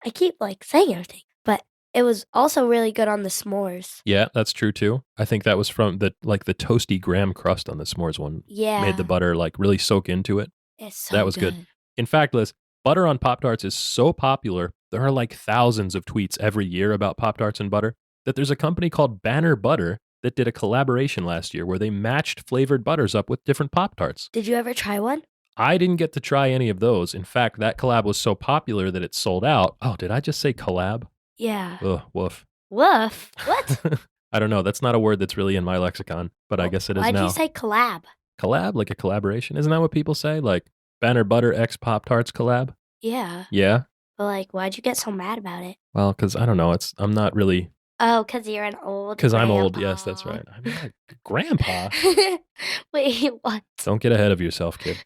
I keep, like, saying everything, but it was also really good on the s'mores. Yeah, that's true too. I think that was from the toasty graham crust on the s'mores one made the Yeah, butter like really soak into it. it's That so was good. good. In fact, Liz, butter on Pop Tarts is so popular, there are like thousands of tweets every year about Pop Tarts and butter, that there's a company called Banner Butter that did a collaboration last year where they matched flavored butters up with different Pop Tarts. Did you ever try one? I didn't get to try any of those. In fact, that collab was so popular that it sold out. Oh, did I just say collab? Yeah. Ugh, woof. Woof. What? I don't know. That's not a word that's really in my lexicon, but I guess it is Why'd now. you say collab? Collab, like a collaboration. Isn't that what people say? Like Banner Butter X Pop Tarts collab? Yeah. Yeah. But, like, why'd you get so mad about it? Well, because I don't know. I'm not really. Oh, 'cause you're an old Because I'm old. Yes, that's grandpa. right. I'm not grandpa. Wait, what? Don't get ahead of yourself, kid.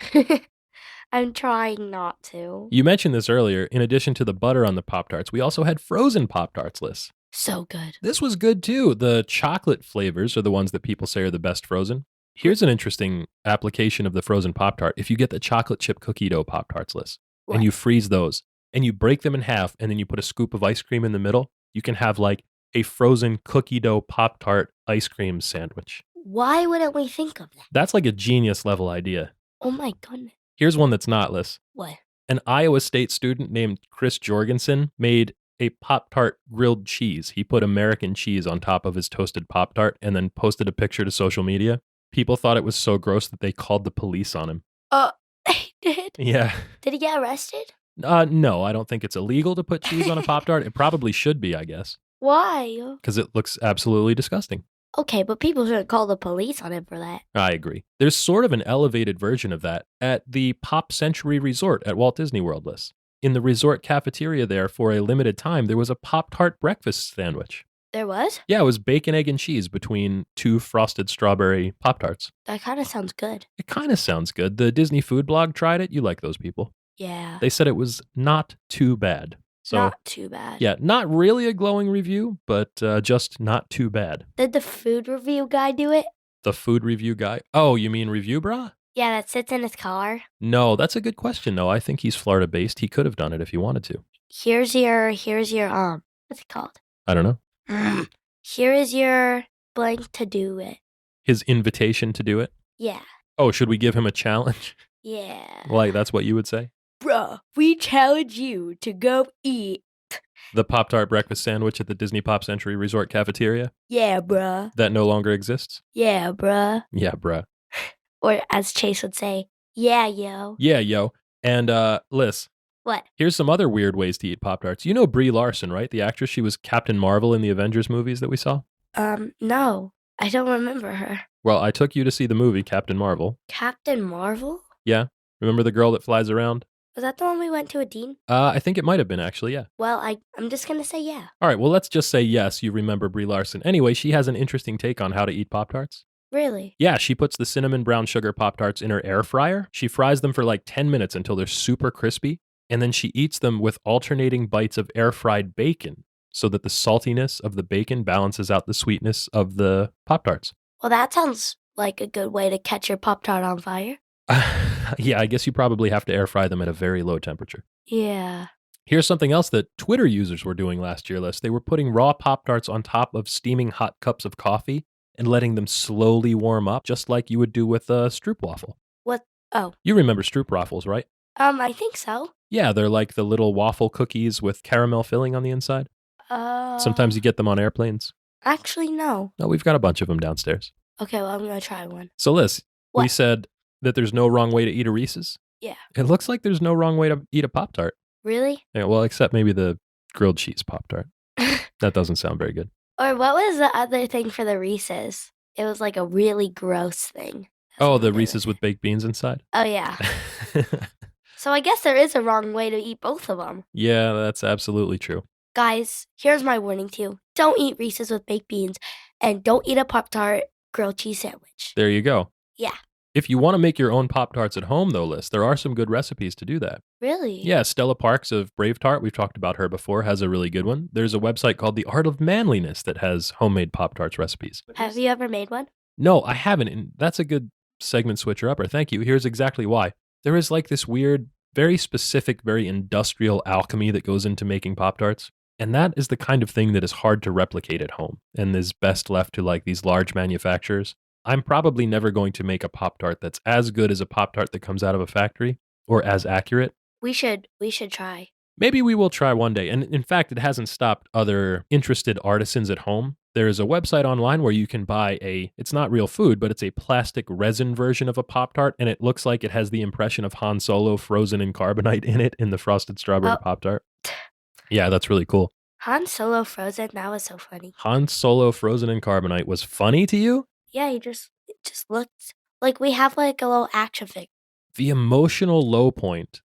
I'm trying not to. You mentioned this earlier. In addition to the butter on the Pop Tarts, we also had frozen Pop Tarts, Liz. So good. This was good too. The chocolate flavors are the ones that people say are the best frozen. Here's an interesting application of the frozen Pop Tart. If you get the chocolate chip cookie dough Pop Tarts, Liz, What? and you freeze those, and you break them in half, and then you put a scoop of ice cream in the middle, you can have like a frozen cookie dough Pop Tart ice cream sandwich. Why wouldn't we think of that? That's like a genius level idea. Oh my goodness. Here's one that's not, Liz. What? An Iowa State student named Chris Jorgensen made a Pop Tart grilled cheese. He put American cheese on top of his toasted Pop Tart and then posted a picture to social media. People thought it was so gross that they called the police on him. He did? Yeah. Did he get arrested? No, I don't think it's illegal to put cheese on a Pop Tart. It probably should be, I guess, Why? because it looks absolutely disgusting. Okay, but people shouldn't call the police on him for that. I agree. There's sort of an elevated version of that at the Pop Century Resort at Walt Disney World, Liz. In the resort cafeteria there, for a limited time, there was a Pop-Tart breakfast sandwich. There was? Yeah, it was bacon, egg, and cheese between 2 frosted strawberry Pop-Tarts. That kind of sounds good. It kind of sounds good. The Disney food blog tried it. You like those people. Yeah. They said it was not too bad. So, Not too bad. yeah, not really a glowing review, but just not too bad. Did the food review guy do it? The food review guy. Oh, you mean Review Bra? Yeah, that sits in his car. No, that's a good question, though. I think he's Florida based. He could have done it if he wanted to. Here's your what's it called? I don't know. Here is your blank to do it. His invitation to do it. Yeah. Oh, should we give him a challenge? Yeah. Like, that's what you would say? Bruh, we challenge you to go eat. The Pop-Tart breakfast sandwich at the Disney Pop Century Resort cafeteria Yeah, bruh. that no longer exists? Yeah, bruh. Yeah, bruh. Or as Chase would say, yeah, yo. Yeah, yo. And, Liz, What? here's some other weird ways to eat Pop-Tarts. You know Brie Larson, right? The actress. She was Captain Marvel in the Avengers movies that we saw. No. I don't remember her. Well, I took you to see the movie Captain Marvel. Captain Marvel? Yeah. Remember the girl that flies around? Was that the one we went to a Dean? I think it might have been, actually, yeah. Well, I'm just gonna say yeah. All right, well, let's just say yes, you remember Brie Larson. Anyway, she has an interesting take on how to eat Pop-Tarts. Really? Yeah, she puts the cinnamon brown sugar Pop-Tarts in her air fryer. She fries them for like 10 minutes until they're super crispy, and then she eats them with alternating bites of air-fried bacon so that the saltiness of the bacon balances out the sweetness of the Pop-Tarts. Well, that sounds like a good way to catch your Pop-Tart on fire. Yeah, I guess you probably have to air fry them at a very low temperature. Yeah. Here's something else that Twitter users were doing last year, Les. They were putting raw Pop-Tarts on top of steaming hot cups of coffee and letting them slowly warm up, just like you would do with a stroopwafel. What? Oh. You remember stroopwafels, right? I think so. Yeah, they're like the little waffle cookies with caramel filling on the inside. Sometimes you get them on airplanes. Actually, no. No, we've got a bunch of them downstairs. Okay, well, I'm gonna try one. So, Liz, we What? said that there's no wrong way to eat a Reese's. Yeah. It looks like there's no wrong way to eat a Pop-Tart. Really? Yeah, well, except maybe the grilled cheese Pop-Tart. That doesn't sound very good. Or what was the other thing for the Reese's? It was like a really gross thing. That's Oh, what the they Reese's were- with baked beans inside? Oh, yeah. So I guess there is a wrong way to eat both of them. Yeah, that's absolutely true. Guys, here's my warning to you. Don't eat Reese's with baked beans, and don't eat a Pop-Tart grilled cheese sandwich. There you go. Yeah. If you want to make your own Pop-Tarts at home, though, Liz, there are some good recipes to do that. Really? Yeah, Stella Parks of Brave Tart, we've talked about her before, has a really good one. There's a website called The Art of Manliness that has homemade Pop-Tarts recipes. Have you ever made one? No, I haven't, and that's a good segment switcher-upper. Thank you. Here's exactly why. There is like this weird, very specific, very industrial alchemy that goes into making Pop-Tarts. And that is the kind of thing that is hard to replicate at home and is best left to like these large manufacturers. I'm probably never going to make a Pop-Tart that's as good as a Pop-Tart that comes out of a factory or as accurate. We should try. Maybe we will try one day. And in fact, it hasn't stopped other interested artisans at home. There is a website online where you can buy it's not real food, but it's a plastic resin version of a Pop-Tart. And it looks like it has the impression of Han Solo frozen in carbonite in it in the frosted strawberry Pop-Tart. Yeah, that's really cool. Han Solo frozen, that was so funny. Han Solo frozen in carbonite was funny to you? Yeah, it just looked like we have like a little action figure. The emotional low point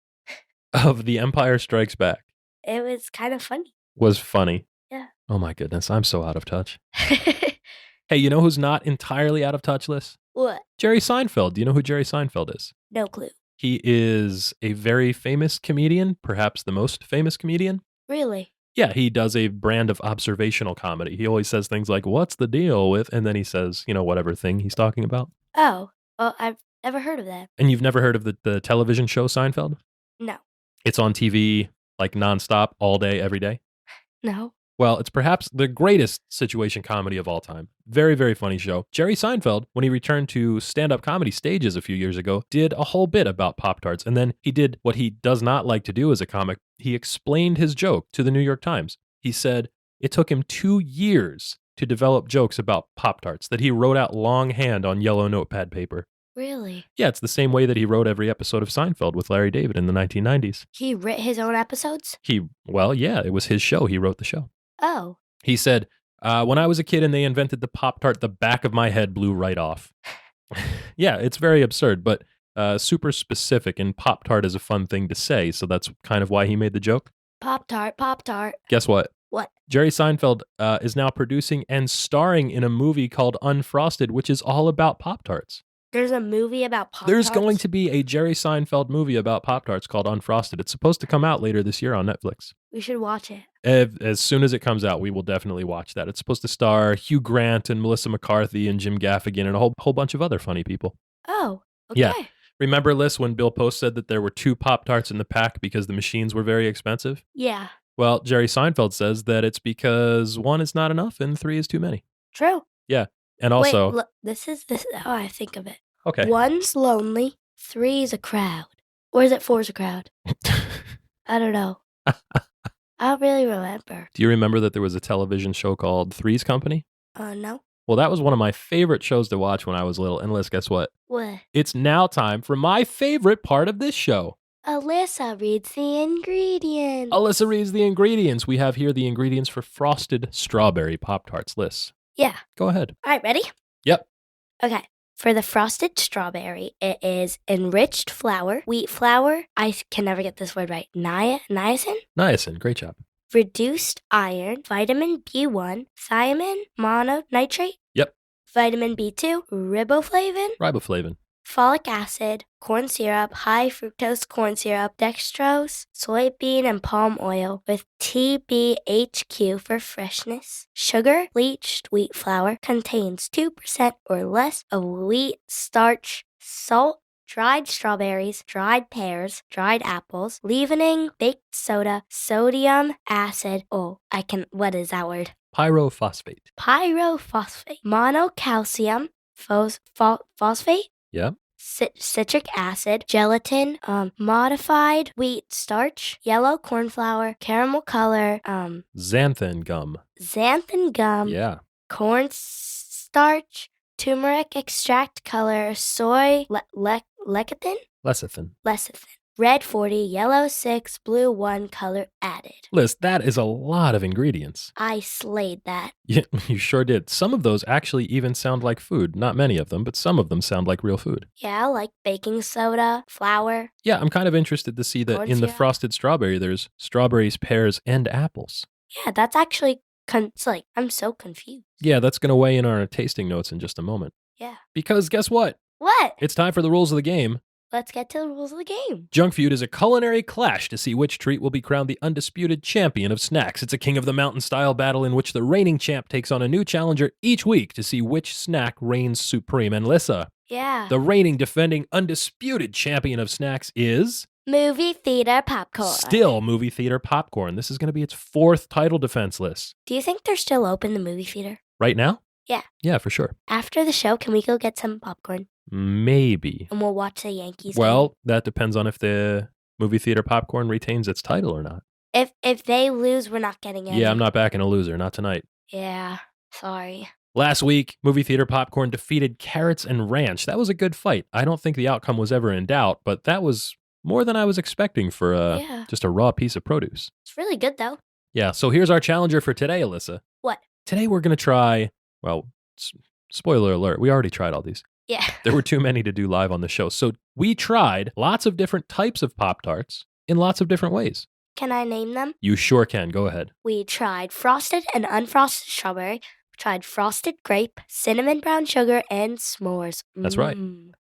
of The Empire Strikes Back. It was kind of funny. Was funny. Yeah. Oh my goodness, I'm so out of touch. Hey, you know who's not entirely out of touch, Liz? What? Jerry Seinfeld. Do you know who Jerry Seinfeld is? No clue. He is a very famous comedian, perhaps the most famous comedian. Really? Yeah, he does a brand of observational comedy. He always says things like, "What's the deal with?" And then he says, whatever thing he's talking about. Oh, well, I've never heard of that. And you've never heard of the television show Seinfeld? No. It's on TV like nonstop, all day, every day? No. Well, it's perhaps the greatest situation comedy of all time. Very, very funny show. Jerry Seinfeld, when he returned to stand-up comedy stages a few years ago, did a whole bit about Pop-Tarts. And then he did what he does not like to do as a comic. He explained his joke to the New York Times. He said it took him 2 years to develop jokes about Pop-Tarts that he wrote out longhand on yellow notepad paper. Really? Yeah, it's the same way that he wrote every episode of Seinfeld with Larry David in the 1990s. He wrote his own episodes? Well, yeah, it was his show. He wrote the show. Oh. He said, when I was a kid and they invented the Pop-Tart, the back of my head blew right off. Yeah, it's very absurd, but super specific, and Pop-Tart is a fun thing to say, so that's kind of why he made the joke. Pop-Tart, Pop-Tart. Guess what? What? Jerry Seinfeld is now producing and starring in a movie called Unfrosted, which is all about Pop-Tarts. There's a movie about Pop-Tarts? There's going to be a Jerry Seinfeld movie about Pop-Tarts called Unfrosted. It's supposed to come out later this year on Netflix. We should watch it. As soon as it comes out, we will definitely watch that. It's supposed to star Hugh Grant and Melissa McCarthy and Jim Gaffigan and a whole bunch of other funny people. Oh, okay. Yeah. Remember, Liz, when Bill Post said that there were 2 Pop-Tarts in the pack because the machines were very expensive? Yeah. Well, Jerry Seinfeld says that it's because 1 is not enough and 3 is too many. True. Yeah. And also... Wait, look, this is how I think of it. Okay. 1's lonely, 3 is a crowd. Or is it 4's a crowd? I don't know. I don't really remember. Do you remember that there was a television show called Three's Company? No. Well, that was one of my favorite shows to watch when I was little. And Liz, guess what? What? It's now time for my favorite part of this show. Alyssa reads the ingredients. Alyssa reads the ingredients. We have here the ingredients for frosted strawberry Pop-Tarts. Liz. Yeah. Go ahead. All right, ready? Yep. Okay. For the frosted strawberry, it is enriched flour, wheat flour, I can never get this word right, niacin? Niacin, great job. Reduced iron, vitamin B1, thiamine, mononitrate. Yep. Vitamin B2, Riboflavin. folic acid, corn syrup, high fructose corn syrup, dextrose, soybean and palm oil with TBHQ for freshness. Sugar, bleached wheat flour, contains 2% or less of wheat starch, salt, dried strawberries, dried pears, dried apples, leavening, baking soda, sodium acid. What is that word? Pyrophosphate. Monocalcium, phosphate. Yep. Citric acid, gelatin, modified wheat starch, yellow corn flour, caramel color, xanthan gum. Yeah. Corn starch, turmeric extract color, soy lecithin, red 40, yellow 6, blue 1 color added. Liz, that is a lot of ingredients. I slayed that. Yeah, you sure did. Some of those actually even sound like food. Not many of them, but some of them sound like real food. Yeah, like baking soda, flour. Yeah, I'm kind of interested to see that in the frosted strawberry, there's strawberries, pears, and apples. Yeah, that's actually it's like I'm so confused. Yeah, that's going to weigh in on our tasting notes in just a moment. Yeah. Because guess what? What? It's time for the rules of the game. Let's get to the rules of the game. Junk Feud is a culinary clash to see which treat will be crowned the undisputed champion of snacks. It's a king of the mountain style battle in which the reigning champ takes on a new challenger each week to see which snack reigns supreme. And Lissa, Yeah. the reigning defending undisputed champion of snacks is Movie theater popcorn. still movie theater popcorn. This is going to be its fourth title defense, Liz. Do you think they're still open, the movie theater? Right now? Yeah. Yeah, for sure. After the show, can we go get some popcorn? Maybe. And we'll watch the Yankees game? Well, that depends on if the movie theater popcorn retains its title or not. If they lose, we're not getting any. Yeah, I'm not backing a loser. Not tonight. Yeah, sorry. Last week, movie theater popcorn defeated Carrots and Ranch. That was a good fight. I don't think the outcome was ever in doubt, but that was more than I was expecting for just a raw piece of produce. It's really good, though. Yeah, so here's our challenger for today, Alyssa. What? Today we're going to try, well, spoiler alert, we already tried all these. Yeah. There were too many to do live on the show. So we tried lots of different types of Pop-Tarts in lots of different ways. Can I name them? You sure can. Go ahead. We tried frosted and unfrosted strawberry. We tried frosted grape, cinnamon brown sugar, and s'mores. That's right.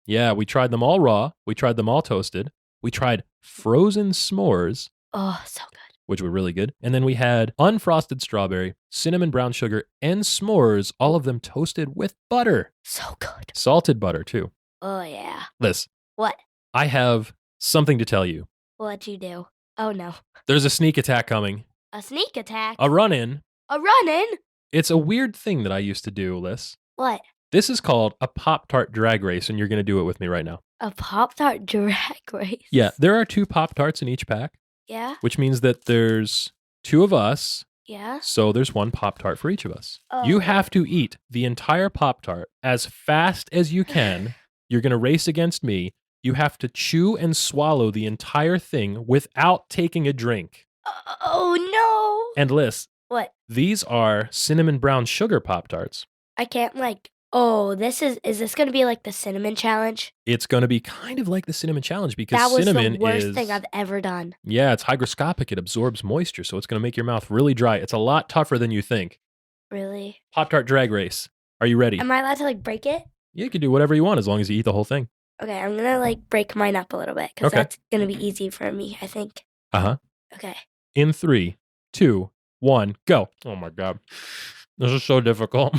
Yeah, we tried them all raw. We tried them all toasted. We tried frozen s'mores. Oh, so good. Which were really good. And then we had unfrosted strawberry, cinnamon brown sugar, and s'mores, all of them toasted with butter. So good. Salted butter, too. Oh, yeah. Liz. What? I have something to tell you. What'd you do? Oh, no. There's a sneak attack coming. A sneak attack? A run-in. A run-in? It's a weird thing that I used to do, Liz. What? This is called a Pop-Tart drag race, and you're going to do it with me right now. A Pop-Tart drag race? Yeah, there are 2 Pop-Tarts in each pack. Yeah? Which means that there's 2 of us. Yeah? So there's 1 Pop-Tart for each of us. Oh. You have to eat the entire Pop-Tart as fast as you can. You're going to race against me. You have to chew and swallow the entire thing without taking a drink. Oh, no. And Liz. What? These are cinnamon brown sugar Pop-Tarts. I can't is this going to be like the cinnamon challenge? It's going to be kind of like the cinnamon challenge because that was cinnamon the worst thing I've ever done. Yeah, it's hygroscopic. It absorbs moisture, so it's going to make your mouth really dry. It's a lot tougher than you think. Really? Pop-Tart drag race. Are you ready? Am I allowed to break it? Yeah, you can do whatever you want as long as you eat the whole thing. Okay, I'm going to break mine up a little bit because that's going to be easy for me, I think. Uh-huh. Okay. In 3, 2, 1, go. Oh my God. This is so difficult.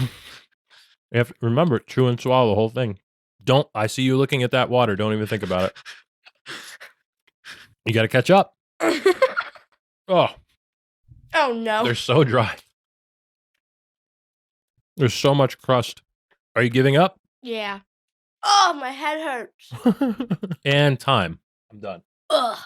You have to remember, chew and swallow the whole thing. I see you looking at that water. Don't even think about it. You got to catch up. Oh. Oh, no. They're so dry. There's so much crust. Are you giving up? Yeah. Oh, my head hurts. And time. I'm done. Ugh.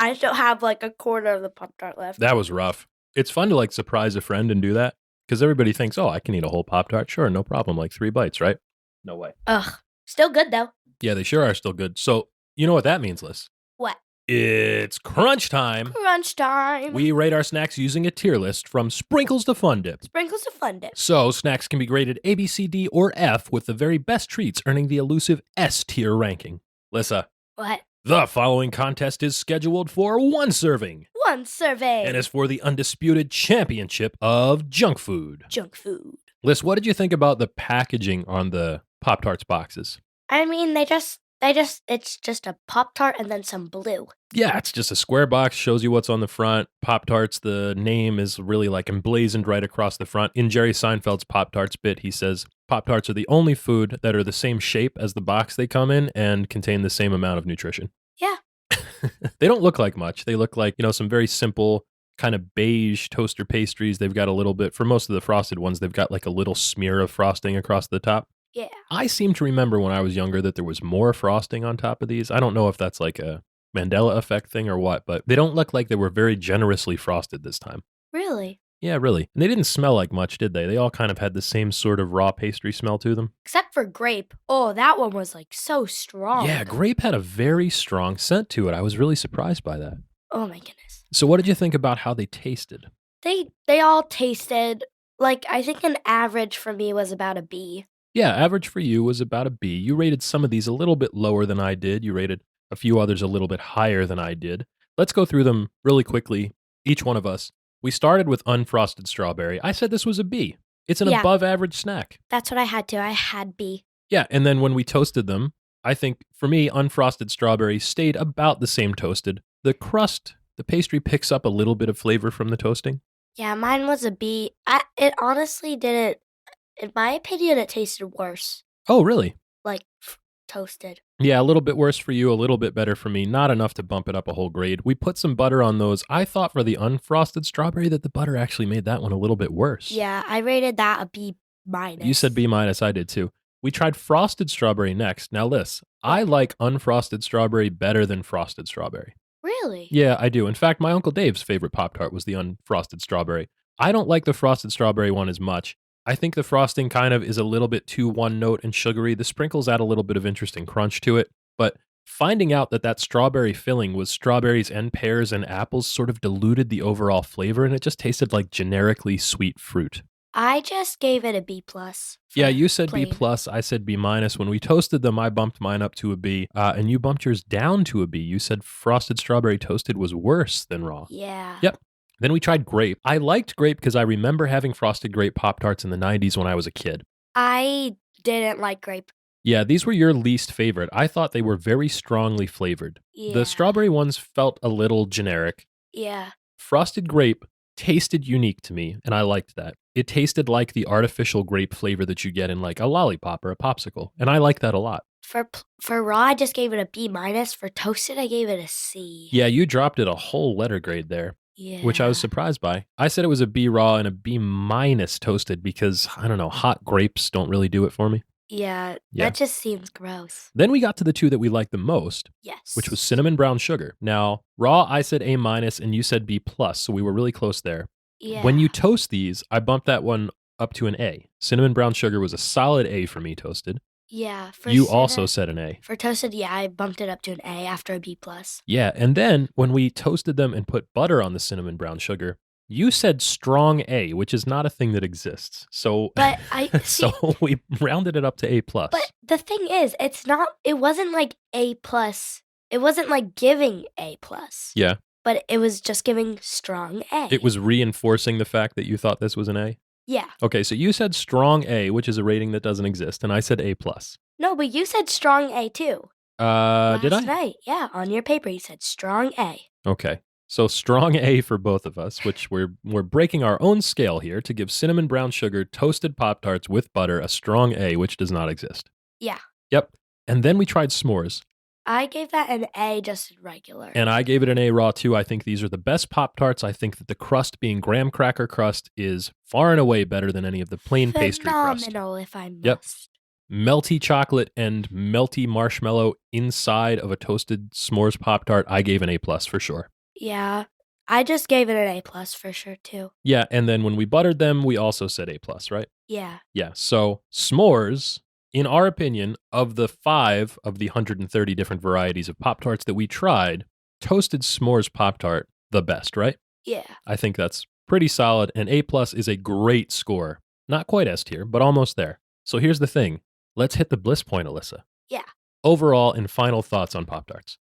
I still have a quarter of the Pop-Tart left. That was rough. It's fun to surprise a friend and do that because everybody thinks, oh, I can eat a whole Pop-Tart. Sure, no problem. 3 bites, right? No way. Ugh. Still good, though. Yeah, they sure are still good. So, you know what that means, Liz? What? It's crunch time. Crunch time. We rate our snacks using a tier list from sprinkles to fun dip. Sprinkles to fun dip. So, snacks can be graded A, B, C, D, or F, with the very best treats earning the elusive S tier ranking. Lissa. What? The following contest is scheduled for 1 serving. 1 serving. And is for the undisputed championship of junk food. Junk food. Liz, what did you think about the packaging on the Pop-Tarts boxes? I mean, it's just a Pop-Tart and then some blue. Yeah, it's just a square box, shows you what's on the front. Pop-Tarts, the name is really emblazoned right across the front. In Jerry Seinfeld's Pop-Tarts bit, he says, Pop-Tarts are the only food that are the same shape as the box they come in and contain the same amount of nutrition. Yeah. They don't look like much. They look like, some very simple kind of beige toaster pastries. They've got a little bit, for most of the frosted ones, they've got a little smear of frosting across the top. Yeah. I seem to remember when I was younger that there was more frosting on top of these. I don't know if that's a Mandela effect thing or what, but they don't look like they were very generously frosted this time. Really? Yeah, really. And they didn't smell like much, did they? They all kind of had the same sort of raw pastry smell to them. Except for grape. Oh, that one was so strong. Yeah, grape had a very strong scent to it. I was really surprised by that. Oh my goodness. So what did you think about how they tasted? They all tasted I think an average for me was about a B. Yeah, average for you was about a B. You rated some of these a little bit lower than I did. You rated a few others a little bit higher than I did. Let's go through them really quickly, each one of us, We started with unfrosted strawberry. I said this was a B. It's an above average snack. That's what I had too. I had B. Yeah, and then when we toasted them, I think for me, unfrosted strawberry stayed about the same toasted. The crust, the pastry picks up a little bit of flavor from the toasting. Yeah, mine was a B. It honestly didn't, in my opinion, it tasted worse. Oh, really? Like toasted. Yeah, a little bit worse for you, a little bit better for me. Not enough to bump it up a whole grade. We put some butter on those. I thought for the unfrosted strawberry that the butter actually made that one a little bit worse. Yeah, I rated that a B minus. You said B minus, I did too. We tried frosted strawberry next. Now, listen, I like unfrosted strawberry better than frosted strawberry. Really? Yeah, I do. In fact, my Uncle Dave's favorite Pop-Tart was the unfrosted strawberry. I don't like the frosted strawberry one as much. I think the frosting kind of is a little bit too one note and sugary. The sprinkles add a little bit of interesting crunch to it. But finding out that strawberry filling was strawberries and pears and apples sort of diluted the overall flavor, and it just tasted like generically sweet fruit. I just gave it a B plus. Yeah, you said plain. B plus. I said B minus. When we toasted them, I bumped mine up to a B, and you bumped yours down to a B. You said frosted strawberry toasted was worse than raw. Yeah. Yep. Then we tried grape. I liked grape because I remember having frosted grape Pop-Tarts in the 90s when I was a kid. I didn't like grape. Yeah, these were your least favorite. I thought they were very strongly flavored. Yeah. The strawberry ones felt a little generic. Yeah. Frosted grape tasted unique to me, and I liked that. It tasted like the artificial grape flavor that you get in like a lollipop or a popsicle, and I like that a lot. For raw, I just gave it a B minus. For toasted, I gave it a C. Yeah, you dropped it a whole letter grade there. Yeah. Which I was surprised by. I said it was a B raw and a B minus toasted because, I don't know, hot grapes don't really do it for me. Yeah, that just seems gross. Then we got to the two that we liked the most, Yes. which was cinnamon brown sugar. Now, raw, I said A minus and you said B plus, so we were really close there. Yeah. When you toast these, I bumped that one up to an A. Cinnamon brown sugar was a solid A for me toasted. Yeah. You also said an A. For toasted, yeah, I bumped it up to an A after a B plus. Yeah, and then when we toasted them and put butter on the cinnamon brown sugar, you said strong A, which is not a thing that exists. So, but so we rounded it up to A plus. But the thing is, it wasn't like A plus. It wasn't like giving A plus. Yeah. But it was just giving strong A. It was reinforcing the fact that you thought this was an A? Yeah. Okay, so you said strong A, which is a rating that doesn't exist, and I said A plus. No, but you said strong A too. Did I? Last night, yeah, on your paper you said strong A. Okay. So strong A for both of us, which we're breaking our own scale here to give cinnamon brown sugar toasted Pop-Tarts with butter a strong A, which does not exist. Yeah. Yep. And then we tried s'mores. I gave that an A, just regular. And I gave it an A raw too. I think these are the best Pop-Tarts. I think that the crust being graham cracker crust is far and away better than any of the plain pastry crust. Phenomenal, if I must. Yep. Melty chocolate and melty marshmallow inside of a toasted s'mores Pop-Tart. I gave an A plus for sure. Yeah. I just gave it an A plus for sure too. Yeah, and then when we buttered them, we also said A plus, right? Yeah. Yeah. So s'mores, in our opinion, of the 5 of the 130 different varieties of Pop-Tarts that we tried, toasted s'mores Pop-Tart the best, right? Yeah. I think that's pretty solid, and A plus is a great score. Not quite S tier, but almost there. So here's the thing. Let's hit the bliss point, Alyssa. Yeah. Overall and final thoughts on Pop-Tarts.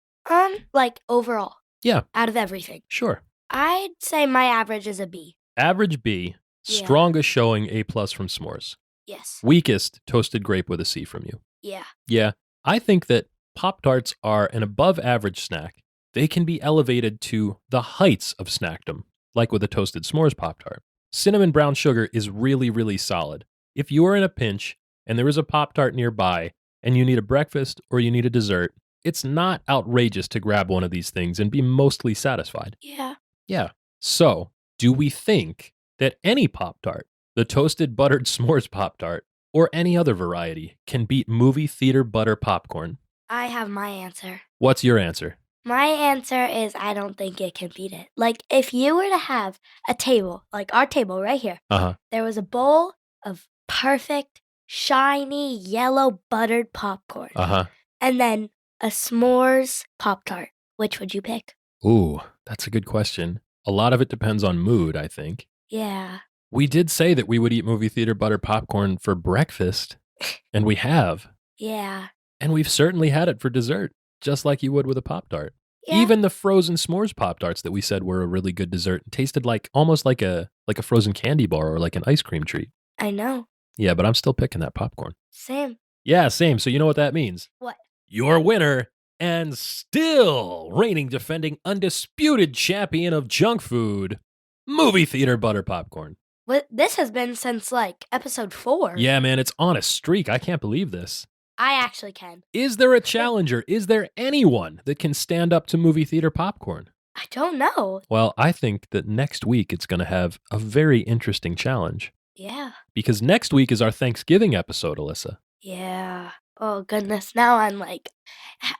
Like overall. Yeah. Out of everything. Sure. I'd say my average is a B. Average B, Yeah. strongest showing A plus from s'mores. Yes. Weakest, toasted grape with a C from you. Yeah. Yeah, I think that Pop-Tarts are an above-average snack. They can be elevated to the heights of snackdom, like with a toasted s'mores Pop-Tart. Cinnamon brown sugar is really, really solid. If you are in a pinch and there is a Pop-Tart nearby and you need a breakfast or you need a dessert, it's not outrageous to grab one of these things and be mostly satisfied. Yeah. Yeah. So, do we think that any Pop-Tart, the toasted buttered s'mores Pop-Tart, or any other variety can beat movie theater butter popcorn? I have my answer. What's your answer? My answer is I don't think it can beat it. Like, if you were to have a table, like our table right here, there was a bowl of perfect, shiny, yellow buttered popcorn, and then a s'mores Pop-Tart. Which would you pick? Ooh, that's a good question. A lot of it depends on mood, I think. Yeah. We did say that we would eat movie theater butter popcorn for breakfast, and we have. Yeah. And we've certainly had it for dessert, just like you would with a Pop-Tart. Yeah. Even the frozen s'mores Pop-Tarts that we said were a really good dessert tasted almost like a frozen candy bar or like an ice cream treat. I know. Yeah, but I'm still picking that popcorn. Same. Yeah, same. So you know what that means? What? Your winner and still reigning defending undisputed champion of junk food, movie theater butter popcorn. What? This has been since like episode 4. Yeah, man, it's on a streak. I can't believe this. I actually can. Is there a challenger? Is there anyone that can stand up to movie theater popcorn? I don't know. Well, I think that next week it's going to have a very interesting challenge. Yeah. Because next week is our Thanksgiving episode, Alyssa. Yeah. Oh, goodness. Now I'm like,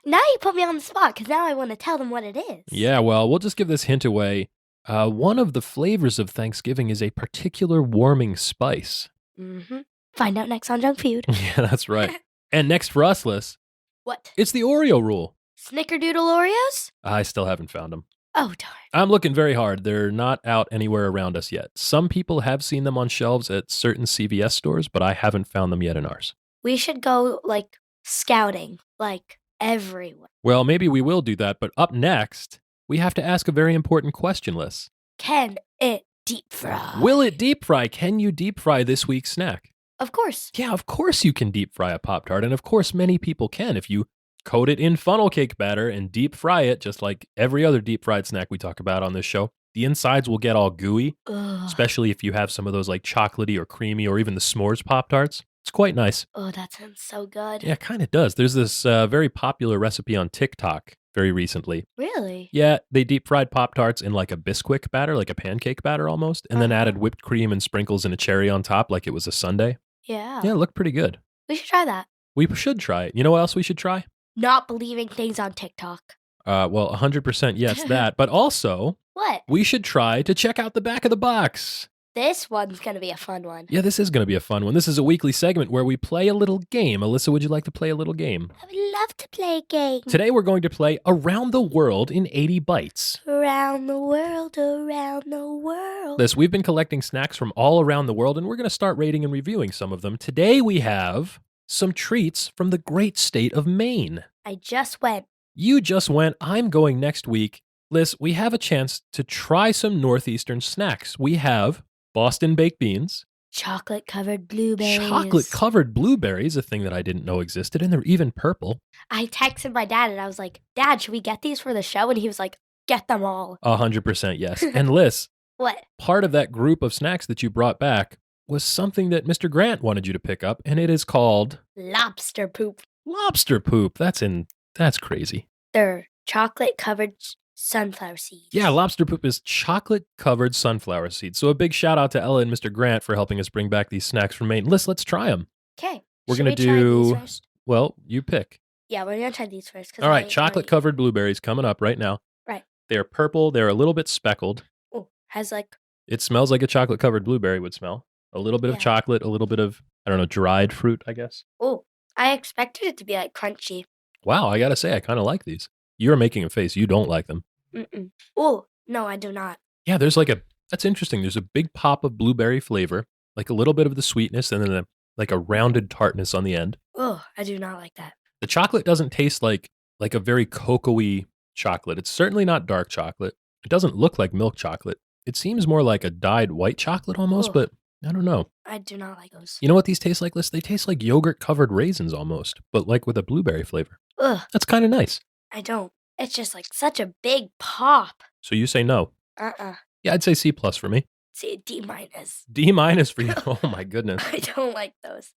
now you put me on the spot because now I want to tell them what it is. Yeah, well, we'll just give this hint away. One of the flavors of Thanksgiving is a particular warming spice. Mm-hmm. Find out next on Junk Feud. Yeah, that's right. And next for us, Liz, What? it's the Oreo rule. Snickerdoodle Oreos? I still haven't found them. Oh, darn. I'm looking very hard. They're not out anywhere around us yet. Some people have seen them on shelves at certain CVS stores, but I haven't found them yet in ours. We should go like scouting, like everywhere. Well, maybe we will do that, but up next, we have to ask a very important question, Liz. Can it deep fry? Will it deep fry? Can you deep fry this week's snack? Of course. Yeah, of course you can deep fry a Pop-Tart, and of course many people can if you coat it in funnel cake batter and deep fry it, just like every other deep fried snack we talk about on this show. The insides will get all gooey, especially if you have some of those like chocolatey or creamy or even the s'mores Pop-Tarts. It's quite nice. Oh, that sounds so good. Yeah, it kind of does. There's this very popular recipe on TikTok very recently. Really? Yeah, they deep fried Pop-Tarts in like a Bisquick batter, like a pancake batter almost, and then added whipped cream and sprinkles and a cherry on top like it was a sundae. Yeah. Yeah, it looked pretty good. We should try that. We should try it. You know what else we should try? Not believing things on TikTok. Well, 100% yes, that. But also, What? we should try to check out the back of the box. This one's going to be a fun one. Yeah, this is going to be a fun one. This is a weekly segment where we play a little game. Alyssa, would you like to play a little game? I would love to play a game. Today we're going to play Around the World in 80 Bites. Around the world, around the world. Liz, we've been collecting snacks from all around the world, and we're going to start rating and reviewing some of them. Today we have some treats from the great state of Maine. I just went. You just went. I'm going next week. Liz, we have a chance to try some Northeastern snacks. We have Boston baked beans. Chocolate-covered blueberries. Chocolate-covered blueberries, a thing that I didn't know existed, and they're even purple. I texted my dad, and I was like, Dad, should we get these for the show? And he was like, get them all. 100% yes. And Liz, What? part of that group of snacks that you brought back was something that Mr. Grant wanted you to pick up, and it is called Lobster poop. lobster poop. That's crazy. They're chocolate-covered sunflower seeds. Yeah, lobster poop is chocolate-covered sunflower seeds. So a big shout out to Ella and Mr. Grant for helping us bring back these snacks from Maine. Let's try them. Okay. We're Should going to we try do, these first? well, you pick. Yeah, we're going to try these first. All right, chocolate-covered blueberries coming up right now. Right. They're purple. They're a little bit speckled. Oh, has like... It smells like a chocolate-covered blueberry would smell. A little bit of Yeah. chocolate, a little bit of, I don't know, dried fruit, I guess. Oh, I expected it to be like crunchy. Wow, I got to say, I kind of like these. You're making a face. You don't like them. Mm-mm. Oh, no, I do not. Yeah, that's interesting. There's a big pop of blueberry flavor, like a little bit of the sweetness, and then like a rounded tartness on the end. Oh, I do not like that. The chocolate doesn't taste like a very cocoa-y chocolate. It's certainly not dark chocolate. It doesn't look like milk chocolate. It seems more like a dyed white chocolate almost, Ugh. but I don't know. I do not like those. You know what these taste like, Liz? They taste like yogurt-covered raisins almost, but like with a blueberry flavor. Ugh, That's kind of nice. I don't. It's just like such a big pop. So you say no. Uh-uh. Yeah, I'd say C+ for me. See, D-. D- for you. Oh my goodness. I don't like those.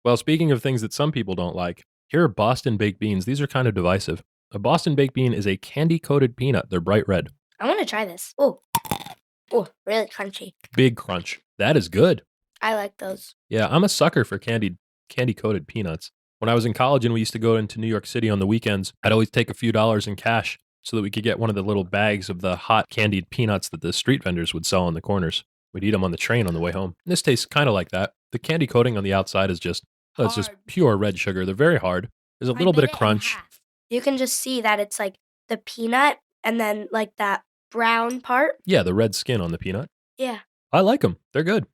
Well, speaking of things that some people don't like, here are Boston baked beans. These are kind of divisive. A Boston baked bean is a candy-coated peanut. They're bright red. I want to try this. Oh, really crunchy. Big crunch. That is good. I like those. Yeah, I'm a sucker for candy-coated peanuts. When I was in college and we used to go into New York City on the weekends, I'd always take a few dollars in cash so that we could get one of the little bags of the hot candied peanuts that the street vendors would sell on the corners. We'd eat them on the train on the way home. And this tastes kind of like that. The candy coating on the outside is just pure red sugar. They're very hard. There's a little bit of crunch. You can just see that it's like the peanut and then like that brown part. Yeah, the red skin on the peanut. Yeah. I like them. They're good.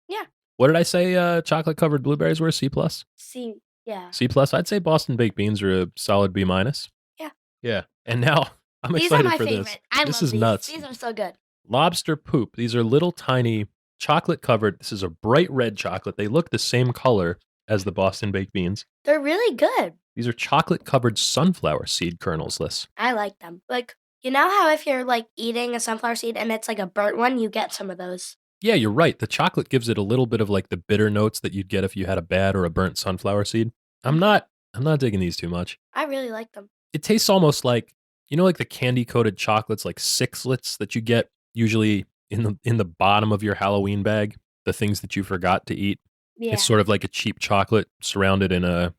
Yeah. What did I say chocolate-covered blueberries were? C+? See, yeah. C+? I'd say Boston baked beans are a solid B-. Yeah. Yeah. And now I'm These are excited my for favorite. this. I This love is these. nuts. These are so good. Lobster poop. These are little tiny chocolate covered. This is a bright red chocolate. They look the same color as the Boston baked beans. They're really good. These are chocolate covered sunflower seed kernels, Liz. I like them. Like, you know how if you're like eating a sunflower seed and it's like a burnt one, you get some of those. Yeah, you're right. The chocolate gives it a little bit of like the bitter notes that you'd get if you had a bad or a burnt sunflower seed. I'm not digging these too much. I really like them. It tastes almost like, like the candy coated chocolates, like sixlets that you get usually in the bottom of your Halloween bag, the things that you forgot to eat. Yeah. It's sort of like a cheap chocolate surrounded in a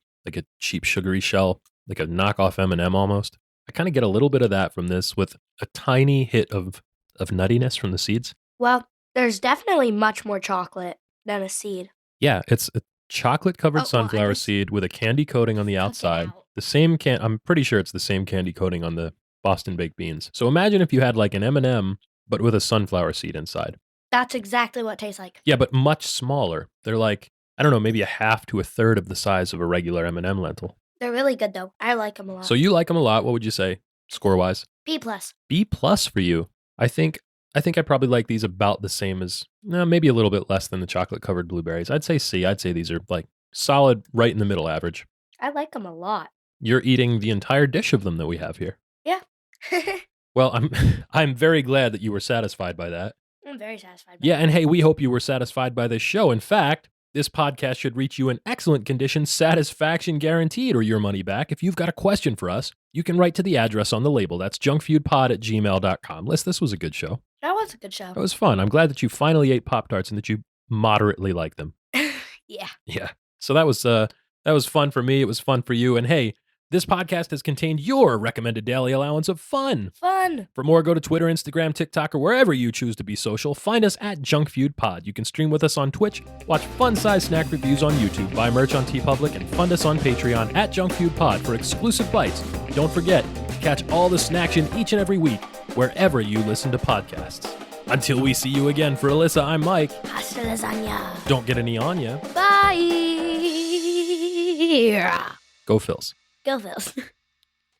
cheap sugary shell, like a knockoff M&M almost. I kind of get a little bit of that from this with a tiny hit of nuttiness from the seeds. Well, there's definitely much more chocolate than a seed. Yeah, it's a chocolate covered sunflower seed with a candy coating on the outside. The same I'm pretty sure it's the same candy coating on the Boston baked beans. So imagine if you had like an M&M but with a sunflower seed inside. That's exactly what it tastes like. Yeah, but much smaller. They're like, I don't know, maybe a half to a third of the size of a regular M&M lentil. They're really good though. I like them a lot. So you like them a lot. What would you say score-wise? B+. B+ for you. I think I probably like these about the same as, maybe a little bit less than the chocolate covered blueberries. I'd say C. I'd say these are like solid, right in the middle average. I like them a lot. You're eating the entire dish of them that we have here. Yeah. Well, I'm very glad that you were satisfied by that. I'm very satisfied. Yeah, and hey, we hope you were satisfied by this show. In fact, this podcast should reach you in excellent condition, satisfaction guaranteed, or your money back. If you've got a question for us, you can write to the address on the label. That's junkfeudpod@gmail.com. Liz, this was a good show. That was a good show. It was fun. I'm glad that you finally ate Pop-Tarts and that you moderately like them. Yeah. Yeah. So that was fun for me. It was fun for you. And hey, this podcast has contained your recommended daily allowance of fun. Fun. For more, go to Twitter, Instagram, TikTok, or wherever you choose to be social. Find us at Junk Feud Pod. You can stream with us on Twitch, watch fun-sized snack reviews on YouTube, buy merch on TeePublic, and fund us on Patreon at Junk Feud Pod for exclusive bites. Don't forget to catch all the snaction each and every week wherever you listen to podcasts. Until we see you again, for Alyssa, I'm Mike. Hasta lasagna. Don't get any on ya. Bye. Go Phils. Go Phils.